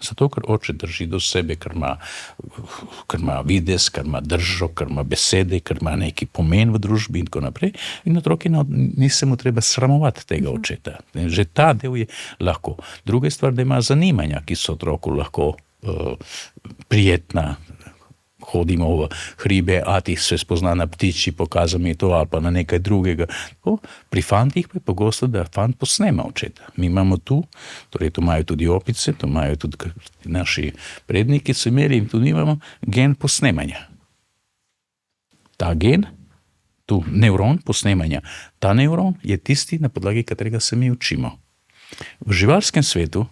Zato, ker oče drži do sebe, ker ima videz, ker ima držo, ker ima besede, ker ima neki pomen v družbi in tako naprej. In otroki ni se mu treba sramovati tega očeta. Že ta del je lahko. Druga stvar, da ima zanimanja, ki so otroku lahko prijetna. Hodimo v hribe, ati se spozna na ptiči, pokaza mi to ali pa na nekaj drugega. Pri fantih pa je pogosto, da fant posnema očeta. Mi imamo tu, torej to imajo tudi opice, to imajo tudi naši predniki, so imeli in tudi imamo gen posnemanja. Ta gen, tu nevron posnemanja, ta nevron je tisti, na podlagi katerega se mi učimo. V živalskem svetu,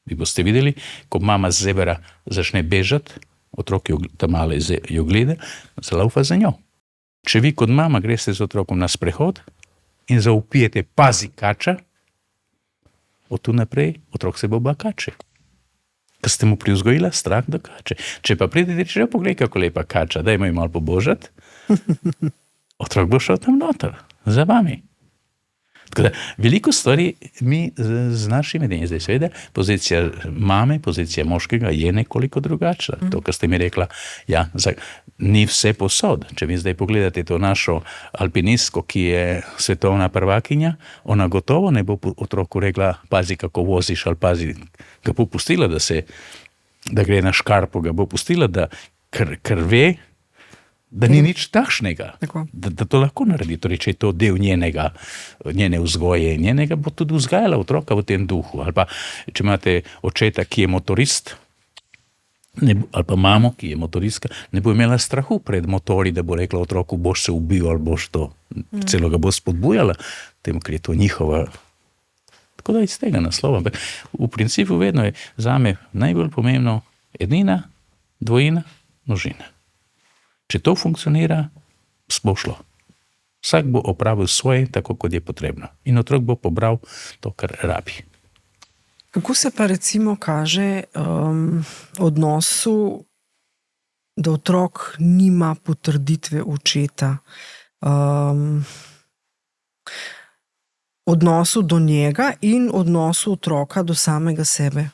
vi boste videli, ko mama zebra začne bežati, otrok ta male jo gleda, zalaufa za njo. Če vi kot mama greste z otrokom na sprehod in zaupijete, pazi kača, od tu naprej otrok se bo ba kače. Ker ste mu privzgojila strah do kače. Če pa pridete, če poglej, kako lepa kača, dajmo ji malo pobožati, otrok bo šel tam noter, za vami. Tako da, veliko stvari mi z našimi denji, zdaj seveda, pozicija mame, pozicija moškega je nekoliko drugačna. To, kar ste mi rekla, ja, ni vse posod. Če vi zdaj pogledate to našo alpinistko, ki je svetovna prvakinja, ona gotovo ne bo otroku rekla, pazi, kako voziš, ali pazi, ga bo pustila, da gre na škarpo, ga bo pustila, ker ve, Da ni nič takšnega, Tako. da to lahko naredi. Torej, če je to del njene vzgoje, njenega bo tudi vzgajala otroka v tem duhu. Ali pa, če imate očeta, ki je motorist, ali pa mamo, ki je motoristka, ne bo imela strahu pred motori, da bo rekla otroku, boš se ubil ali boš to. Celo ga bo spodbujala, tem, ker je to njihova. Tako da iz tega naslova. V principu vedno je zame najbolj pomembno ednina, dvojina, množina. Če to funkcionira, bo šlo. Vsak bo opravil svoje, tako kot je potrebno. In otrok bo pobral to, kar rabi. Kako se pa recimo kaže odnosu, da otrok nima potrditve očeta? Odnosu do njega in odnosu otroka do samega sebe?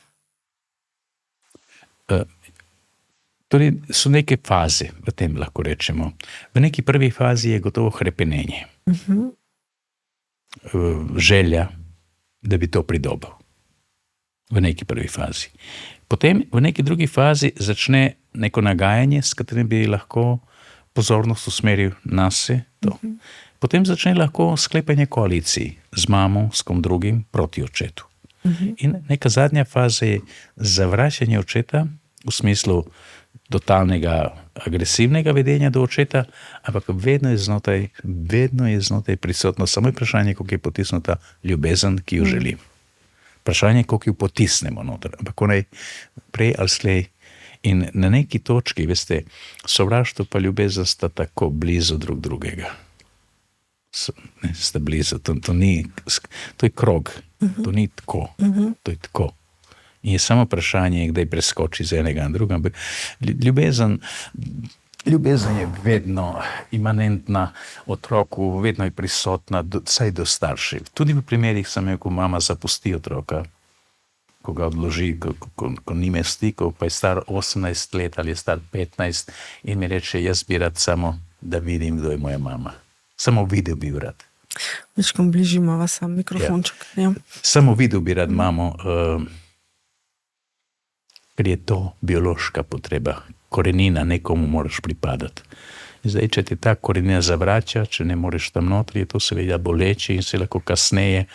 Torej, so neke faze, v tem lahko rečemo. V neki prvi fazi je gotovo hrepenenje. Želja, da bi to pridobil. V neki prvi fazi. Potem v neki drugi fazi začne neko nagajanje, s katerim bi lahko pozornost usmeril nase. Potem začne lahko sklepanje koalicij z mamo, s kom drugim, proti očetu. In neka zadnja faza je zavračanje očeta v smislu totalnega agresivnega vedenja do očeta, ampak vedno je znotraj prisotno samo vprašanje, koliko je potisnuta ljubezen, ki jo želim. Vprašanje, koliko jo potisnemo noter, ampak onaj prej ali slej. In na neki točki, veste, sovraštvo pa ljubezen sta tako blizu drug drugega. Sta blizu, to je krog, to ni tako, to je tako. In je samo vprašanje, kdaj preskoči z enega na druga. Ljubezen je vedno imanentna otroku, vedno je prisotna, vsaj do staršev. Tudi v primerih sem imel, ko mama zapusti otroka, ko ga odloži, ko nime stikov, pa je star 18 let ali je star 15 in mi reče, jaz bi rad samo, da vidim, kdo je moja mama. Samo videl bi rad. Večkam bližji mava sam mikrofonček. Ja. Samo videl bi rad mamo, ker je to biološka potreba. Korenina, nekomu moraš pripadati. Zdaj, če ti ta korenina zavrača, če ne moreš tam notri, je to seveda boleče in se lahko kasneje,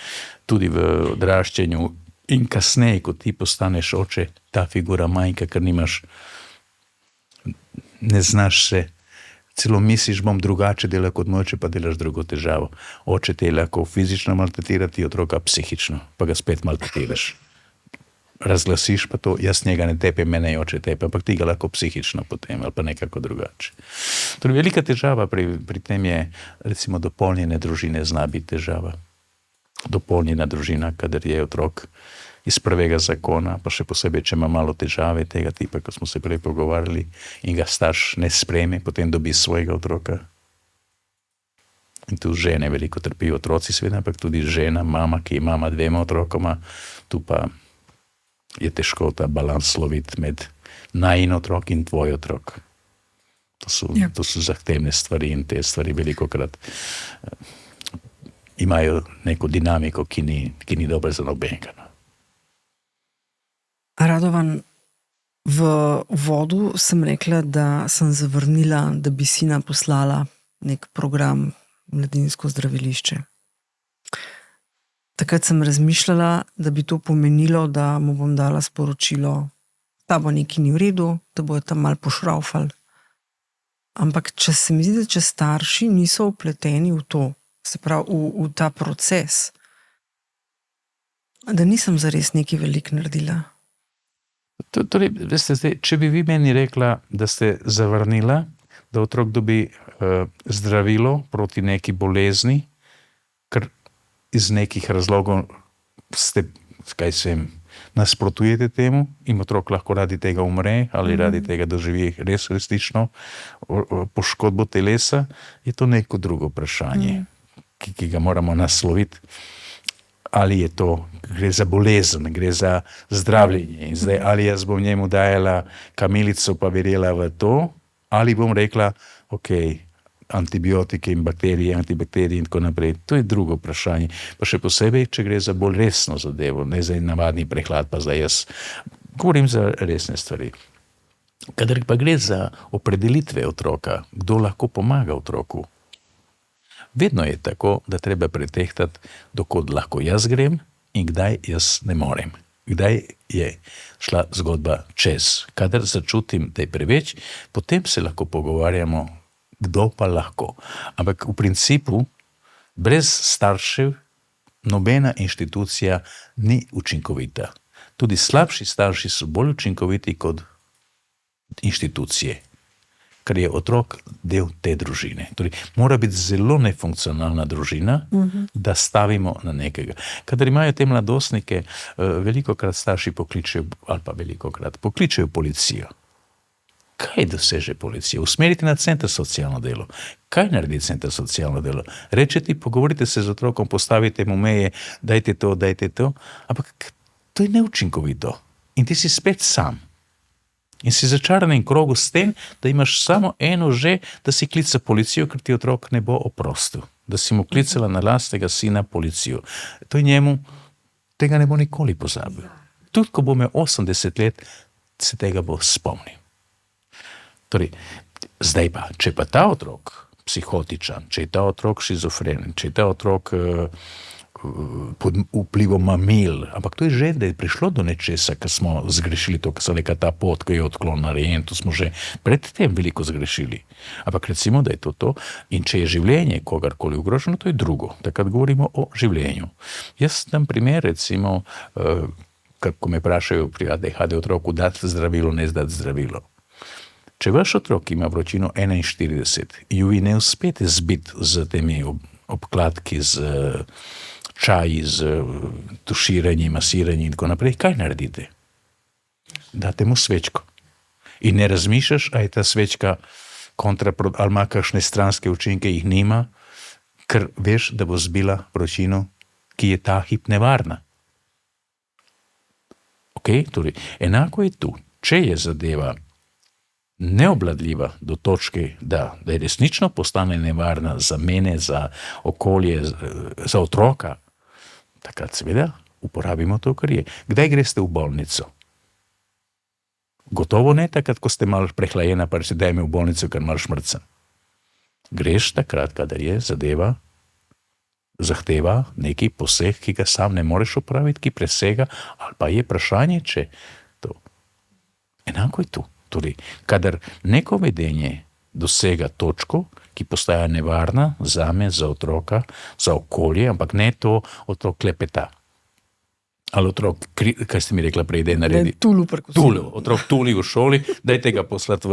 tudi v odraščanju in kasneje, ko ti postaneš oče, ta figura manjka, ker nimaš, ne znaš se, celo misliš, bom drugače delal kot moj oče, pa delaš drugo težavo. Oče te lahko fizično maltretirati, otroka psihično, pa ga spet maltretiraš. Razglasiš pa to, jaz njega ne tepem, mene je oče tepe, ampak ti ga lahko psihično potem ali pa nekako drugače. Torej, velika težava pri tem je, recimo, dopolnjene družine zna biti težava. Dopolnjena družina, kadar je otrok iz prvega zakona, pa še posebej, če ima malo težave tega tipa, ko smo se prej pogovarjali, in ga starš ne sprejme, potem dobi svojega otroka. In tu žene veliko trpijo, otroci seveda, ampak tudi žena, mama, ki ima dvema otrokoma, tu pa je težko ta balans loviti med najin otrok in tvoj otrok. To so zahtevne stvari in te stvari velikokrat imajo neko dinamiko, ki ni dobra za nobenega. Radovan, v uvodu sem rekla, da sem zavrnila, da bi sina poslala nek program Mladinsko zdravilišče. Takrat sem razmišljala, da bi to pomenilo, da mu bom dala sporočilo, da bo nekaj ni v redu, da bojo tam malo pošraufali. Ampak če se mi zdi, da če starši niso vpleteni v to, se pravi v ta proces, da nisem zares nekaj veliko naredila. Torej, veste, zdaj, če bi vi meni rekla, da ste zavrnila, da otrok dobi zdravilo proti neki bolezni, ker iz nekih razlogov ste, nasprotujete temu in otrok lahko radi tega umre ali radi tega doživi res resnično poškodbo telesa, je to neko drugo vprašanje, ki ga moramo nasloviti. Ali je to, gre za bolezen, gre za zdravljenje. In zdaj, ali jaz bom njemu dajala kamilico pa verjela v to, ali bom rekla, antibiotike in bakterije, antibakterije in tako naprej. To je drugo vprašanje. Pa še posebej, če gre za bolj resno zadevo, ne za navadni prehlad, pa zdaj jaz govorim za resne stvari. Kadar pa gre za opredelitve otroka, kdo lahko pomaga otroku, vedno je tako, da treba pretehtati, dokod lahko jaz grem in kdaj jaz ne morem. Kdaj je šla zgodba čez. Kadar začutim, da je preveč, potem se lahko pogovarjamo, kdo pa lahko. Ampak v principu, brez staršev, nobena inštitucija ni učinkovita. Tudi slabši starši so bolj učinkoviti kot inštitucije, ker je otrok del te družine. Torej, mora biti zelo nefunkcionalna družina, da stavimo na nekega. Kadar imajo te mladostnike, velikokrat starši pokličejo policijo. Kaj doseže policija? Usmeriti na center socialno delo. Kaj naredi center socialno delo? Rečeti, pogovorite se z otrokom, postavite mu meje, dajte to, ampak to je neučinkovito. In ti si spet sam. In si začaranen krogu s tem, da imaš samo eno že, da si klica policijo, ker ti otrok ne bo oprostil. Da si mu klicala na lastnega sina policijo. To je njemu, tega ne bo nikoli pozabil. Tudi, ko bo imel 80 let, se tega bo spomnil. Torej, zdaj pa, če pa ta otrok psihotičan, če je ta otrok šizofren, če je ta otrok pod vplivom mamil, ampak to je že, da je prišlo do nečesa, ker smo zgrešili to, ker so neka ta pot, ki je odklon narejen, to smo že predtem veliko zgrešili. Ampak recimo, da je to, in če je življenje kogarkoli ogroženo, to je drugo. Takrat govorimo o življenju. Jaz dam primer, recimo, ko me vprašajo pri ADHD otroku, dati zdravilo, ne zdati zdravilo. Če vaš otrok ima vročino 41, ju vi ne uspete zbiti z temi obkladki, z čaji, z tuširanjem, masiranjem in tako naprej, kaj naredite? Date mu svečko. In ne razmišljaš, a je ta svečka ali ima kakšne stranske učinke, jih nima, ker veš, da bo zbila vročino, ki je ta hip nevarna. Torej, enako je tu. Če je zadeva neobvladljiva do točke, da je resnično postane nevarna za mene, za okolje, za otroka, takrat seveda uporabimo to, kar je. Kdaj greste v bolnico? Gotovo ne takrat, ko ste malo prehlajena, pa reči, daj me v bolnico, ker malo šmrcem. Greš takrat, kadar je zadeva, zahteva neki poseg, ki ga sam ne moreš opraviti, ki presega, ali pa je vprašanje, če to. Enako je tu. Torej, kadar neko vedenje dosega točko, ki postaja nevarna zame, za otroka, za okolje, ampak ne to otrok klepeta. Ali otrok, kaj ste mi rekla prej, da je naredi? Otrok tuli v šoli, dajte ga poslati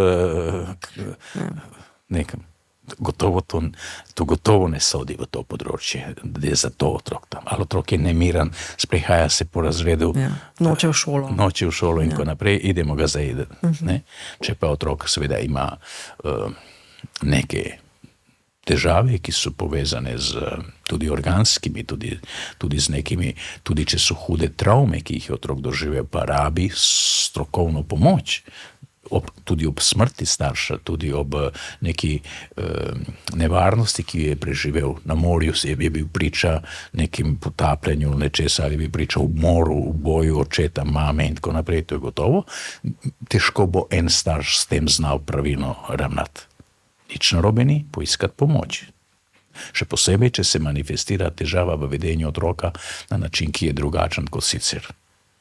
nekam. To gotovo ne sodi v to področje, da je za to otrok tam. Ali otrok je nemiran, sprehaja se po razredu, noče v šolo in tako naprej, idemo ga zajedati. Če pa otrok seveda ima neke težave, ki so povezane z tudi organskimi, tudi z nekimi, tudi če so hude travme, ki jih je otrok doživel, pa rabi strokovno pomoč. Tudi ob smrti starša, tudi ob neki nevarnosti, ki je preživel na morju, je bil priča nekim potapljanju nečesa, ali bi priča umoru, uboju očeta, mame in tako naprej, to je gotovo. Težko bo en starš s tem znal pravilno ravnati. Nič narobe ni, poiskati pomoč. Še posebej, če se manifestira težava v vedenju otroka na način, ki je drugačen kot sicer.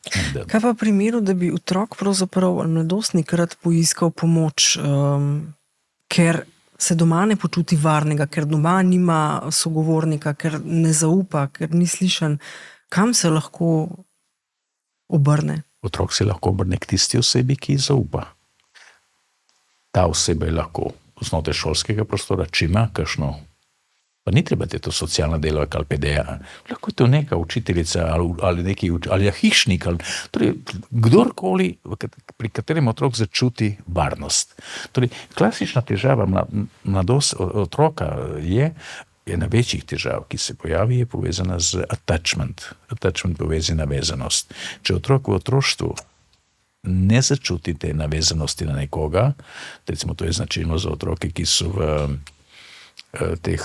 Kaj pa v primeru, da bi otrok pravzaprav mladostnik rad poiskal pomoč, ker se doma ne počuti varnega, ker doma nima sogovornika, ker ne zaupa, ker ni slišan, kam se lahko obrne? Otrok se lahko obrne k tisti osebi, ki zaupa. Ta oseba je lahko znotraj šolskega prostora, če ima kakšno, pa ni treba te to socialna delavka ali PDA, lahko je to neka učiteljica ali hišnik, torej kdorkoli, pri katerem otrok začuti varnost. Torej, klasična težava otroka je ena večjih težav, ki se pojavi, je povezana z attachment povezana navezanost. Če otrok v otroštvu ne začutite navezanosti na nekoga, recimo to je značilno za otroke, ki so v teh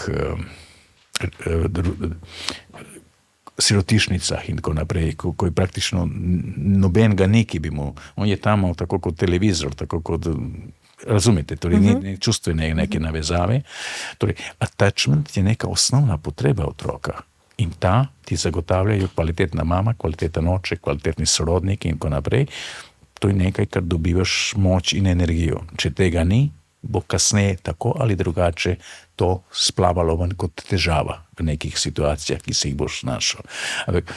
sirotišnicah in tako naprej, ko je praktično noben ga neki bi mu, on je tamo tako kot televizor, tako kot, razumete, torej ni čustvene neke navezave. Torej, attachment je neka osnovna potreba otroka in ta ti zagotavljajo kvalitetna mama, kvaliteten oče, kvalitetni sorodniki in tako naprej. To je nekaj, kar dobivaš moč in energijo. Če tega ni, bo kasneje tako ali drugače to splavalo ven kot težava v nekih situacijah, ki se jih boš našel. Ampak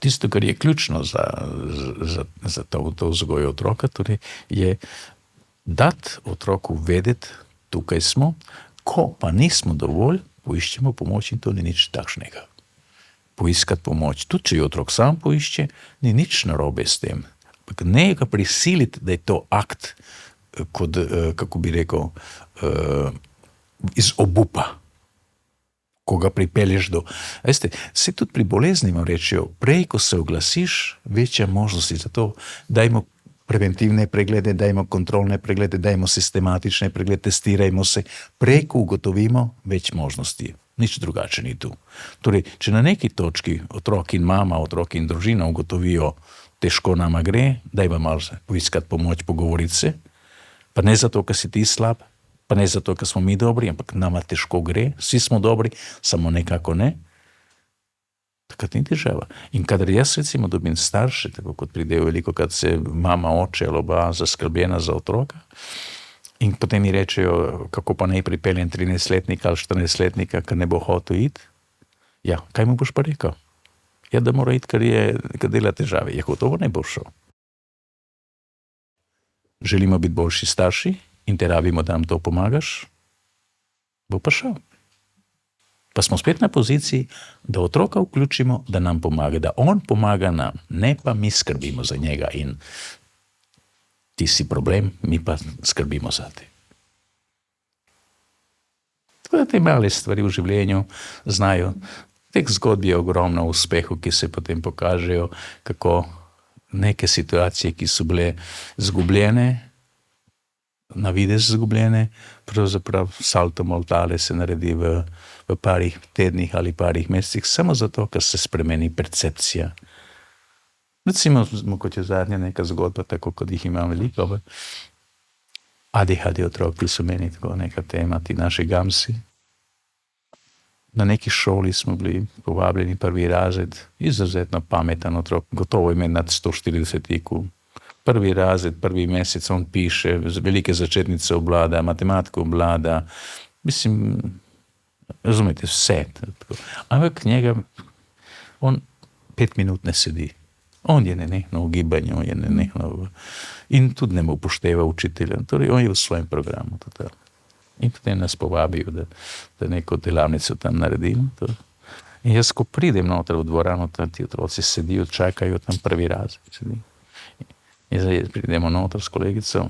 tisto, kar je ključno za to vzgojo otroka, torej je dati otroku vedeti, tukaj smo, ko pa nismo dovolj, poiščemo pomoč in to ni nič takšnega. Poiskati pomoč, tudi če jo otrok sam poišče, ni nič narobe s tem. Ampak ne ga prisiliti, da je to akt, kot, kako bi rekel, iz obupa, ko ga pripelješ do... Veste, se tudi pri bolezni vam rečejo, prej, ko se oglasiš, večja možnosti za to, dajmo preventivne preglede, dajmo kontrolne preglede, dajmo sistematične preglede, testirajmo se, prej, ko ugotovimo, več možnosti. Nič drugače ni tu. Torej, če na neki točki otrok in mama, otrok in družina ugotovijo, težko nama gre, dajmo malo poiskati pomoč, pogovoriti se, pa ne zato, ker si ti slab, pa ne zato, ker smo mi dobri, ampak nama težko gre, vsi smo dobri, samo nekako ne. Takrat ni težava. In kadar jaz recimo dobim starše, tako kot pridejo veliko, kad se mama, oče ali oba zaskrbljena za otroka, in potem mi rečejo, kako pa naj pripeljem 13-letnika ali 14-letnika, ker ne bo hotel iti. Ja, kaj mu boš pa rekel? Ja, da mora iti, ker dela težave. Ja, gotovo ne bo šel. Želimo biti boljši starši in te rabimo, da nam to pomagaš, bo pa šel. Pa smo spet na poziciji, da otroka vključimo, da nam pomaga, da on pomaga nam, ne pa mi skrbimo za njega in ti si problem, mi pa skrbimo za te. Tako da te male stvari v življenju znajo. Teh zgodb je ogromno uspehu, ki se potem pokažejo, kako neke situacije, ki so bile zgubljene, na videz zgubljene, pravzaprav salto mortale se naredi v parih tednih ali parih mesecih, samo zato, ker se spremeni percepcija. Recimo, kot je zadnja neka zgodba, tako kot jih imam veliko, ADHD otroki so meni tako neka tema, ti naši gamsi. Na neki šoli smo bili povabljeni prvi razred, izrazitno pameten otrok, gotovo ima nad 140 IQ. Prvi razred, prvi mesec on piše, velike začetnice obvlada, matematiko obvlada, mislim, razumete, vse. Ampak njega, on 5 minut ne sedi. On je nenehno v gibanju, je nenehno in tudi ne mu upošteva učitelja. Torej, on je v svojem programu. In potem nas povabijo, da neko delavnico tam naredimo. In jaz, ko pridem noter v dvorano, tam ti otroci sedijo, čakajo tam prvi razred. Sedi. In zdaj pridemo noter s kolegico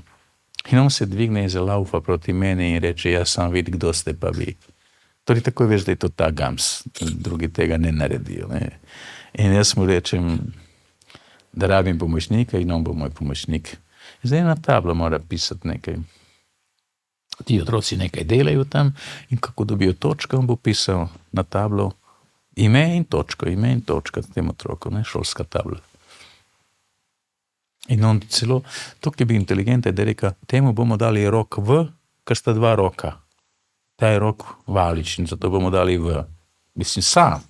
in on se dvigne in zalaufa proti meni in reče, ja sam vidi, kdo ste pa vi. Torej, takoj veš, da je to ta gams, drugi tega ne naredijo. Ne. In jaz mu rečem, da rabim pomočnika in on bo moj pomočnik. In zdaj na tablo mora pisati nekaj. Ti otroci nekaj delajo tam in kako dobijo točko, on bo pisal na tablo ime in točka tem otroku, ne, šolska tabla. In on celo, toliko je bil inteligenten, da je rekel, temu bomo dali rok V, ker sta dva roka. Ta je rok valični, zato bomo dali V. Mislim, sam.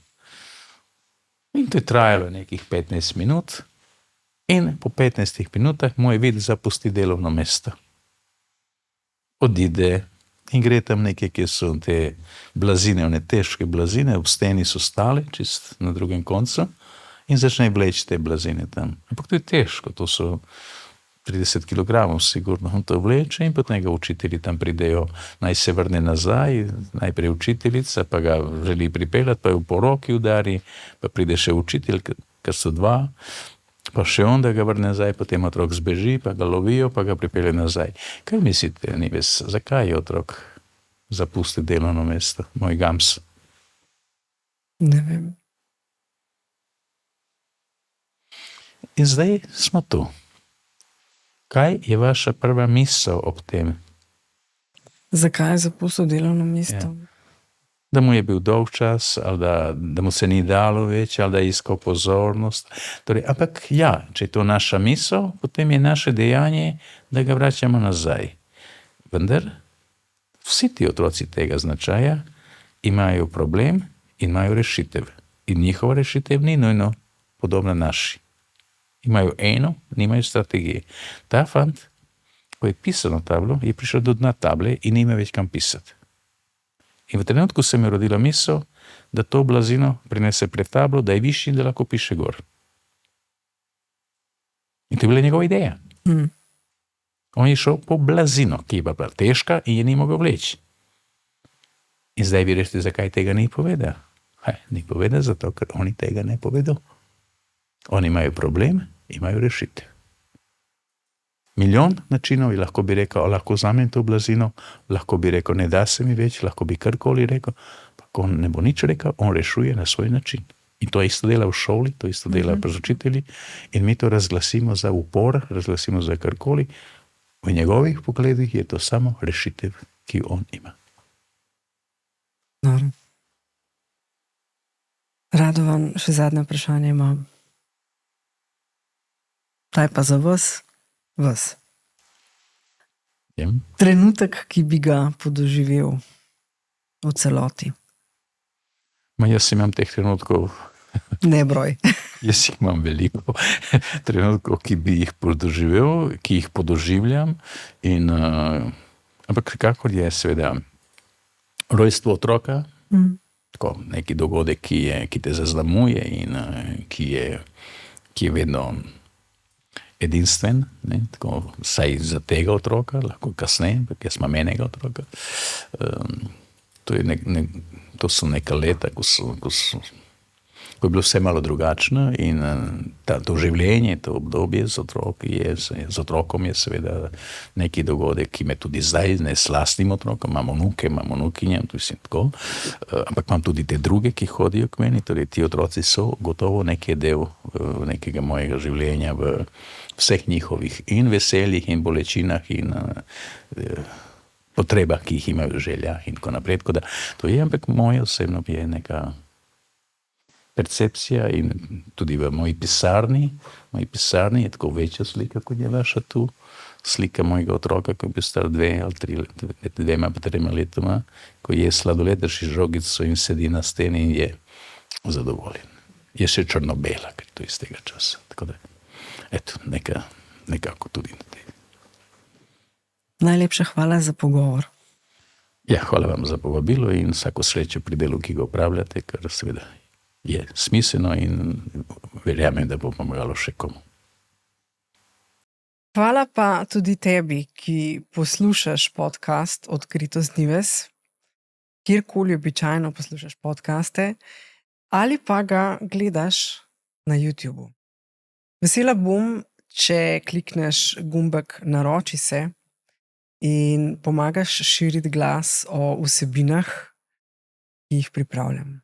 In to je trajalo nekih 15 minut in po 15 minutah moj vid zapusti delovno mesto. Odide in gre tam nekaj, ki so te blazine, one težke blazine, v steni so stale, čist na drugem koncu, in začne vleči te blazine tam. Ampak to je težko, to so 30 kg sigurno, on to vleče in potem ga učitelji tam pridejo, naj se vrne nazaj, najprej učiteljica, pa ga želi pripeljati, pa jo po roki udari, pa pride še učitelj, ker so dva, pa še on, da ga vrne nazaj, potem otrok zbeži, pa ga lovijo, pa ga pripelje nazaj. Kaj mislite, Nives, zakaj je otrok zapustil delovno mesto, moj gams? Ne vem. In zdaj smo tu. Kaj je vaša prva misel ob tem? Zakaj je zapustil delovno mesto? Ja. da mu je bil dolg čas, ali da mu se ni dalo več, ali da je iskal pozornost. Torej, ampak ja, če je to naša misel, potem je naše dejanje, da ga vračamo nazaj. Vendar vsi ti otroci tega značaja imajo problem in imajo rešitev. In njihova rešitev ni nujno podobna naši. Imajo eno, nimajo strategije. Ta fant, ko je pisal na tablo, je prišel do dna table in nima več kam pisati. In v trenutku se mi je rodila misel, da to blazino prinese pred tablo, da je višji in da lahko piše gor. In to je bila njegova ideja. On je šel po blazino, ki je bila težka in je ni mogel vleči. In zdaj vi rečete, zakaj tega ni povedal? Ni povedal zato, ker oni tega ne povedo. Oni imajo problem, imajo rešitev. Milijon načinov je, lahko bi rekel, lahko vzamem to blazino, lahko bi rekel, ne da se mi več, lahko bi karkoli rekel, pa on ne bo nič rekel, on rešuje na svoj način. In to isto dela v šoli, to isto dela pri učitelji in mi to razglasimo za upor, razglasimo za karkoli. V njegovih pogledih je to samo rešitev, ki on ima. Radovan, še zadnje vprašanje imam. Kaj pa za vas? Trenutek, ki bi ga podoživel v celoti. Jaz imam teh trenutkov. Ne broj. Jaz jih imam veliko trenutkov, ki bi jih podoživel, ki jih podoživljam. Ampak kakor je seveda rojstvo otroka, tako neki dogodek, ki te zaznamuje in ki je vedno edinstven, tako vsaj za tega otroka, lahko kasneje, ampak jaz imam enega otroka. To so neka leta, ko je bilo vse malo drugačno in to življenje, to obdobje z otrokom je seveda neki dogodek, ki me tudi zdaj, ne s lastnim otrokom, imam vnuke, imam vnukinje, tako, ampak imam tudi te druge, ki hodijo k meni, torej ti otroci so gotovo neki del nekega mojega življenja v vseh njihovih in veseljih in bolečinah in potrebah, ki jih imajo, želja in tako naprej. Tako da to je, ampak moja osebno je neka percepcija in tudi v moji pisarni je tako večja slika, kot je vaša tu, slika mojega otroka, ko je bil star 2 pa 3 letoma, ko je sladoled, drži žogico in sedi na steni in je zadovoljen. Je še črno-bela, ker to je iz tega časa. Tako da, eto, nekako tudi na tem. Najlepša hvala za pogovor. Ja, hvala vam za povabilo in vsako srečo pri delu, ki ga upravljate, ker seveda je smiselno in verjamem, da bo pomagalo še komu. Hvala pa tudi tebi, ki poslušaš podcast Odkritost Nives, kjerkoli običajno poslušaš podcaste, ali pa ga gledaš na YouTubu. Vesela bom, če klikneš gumbek Naroči se in pomagaš širiti glas o vsebinah, ki jih pripravljam.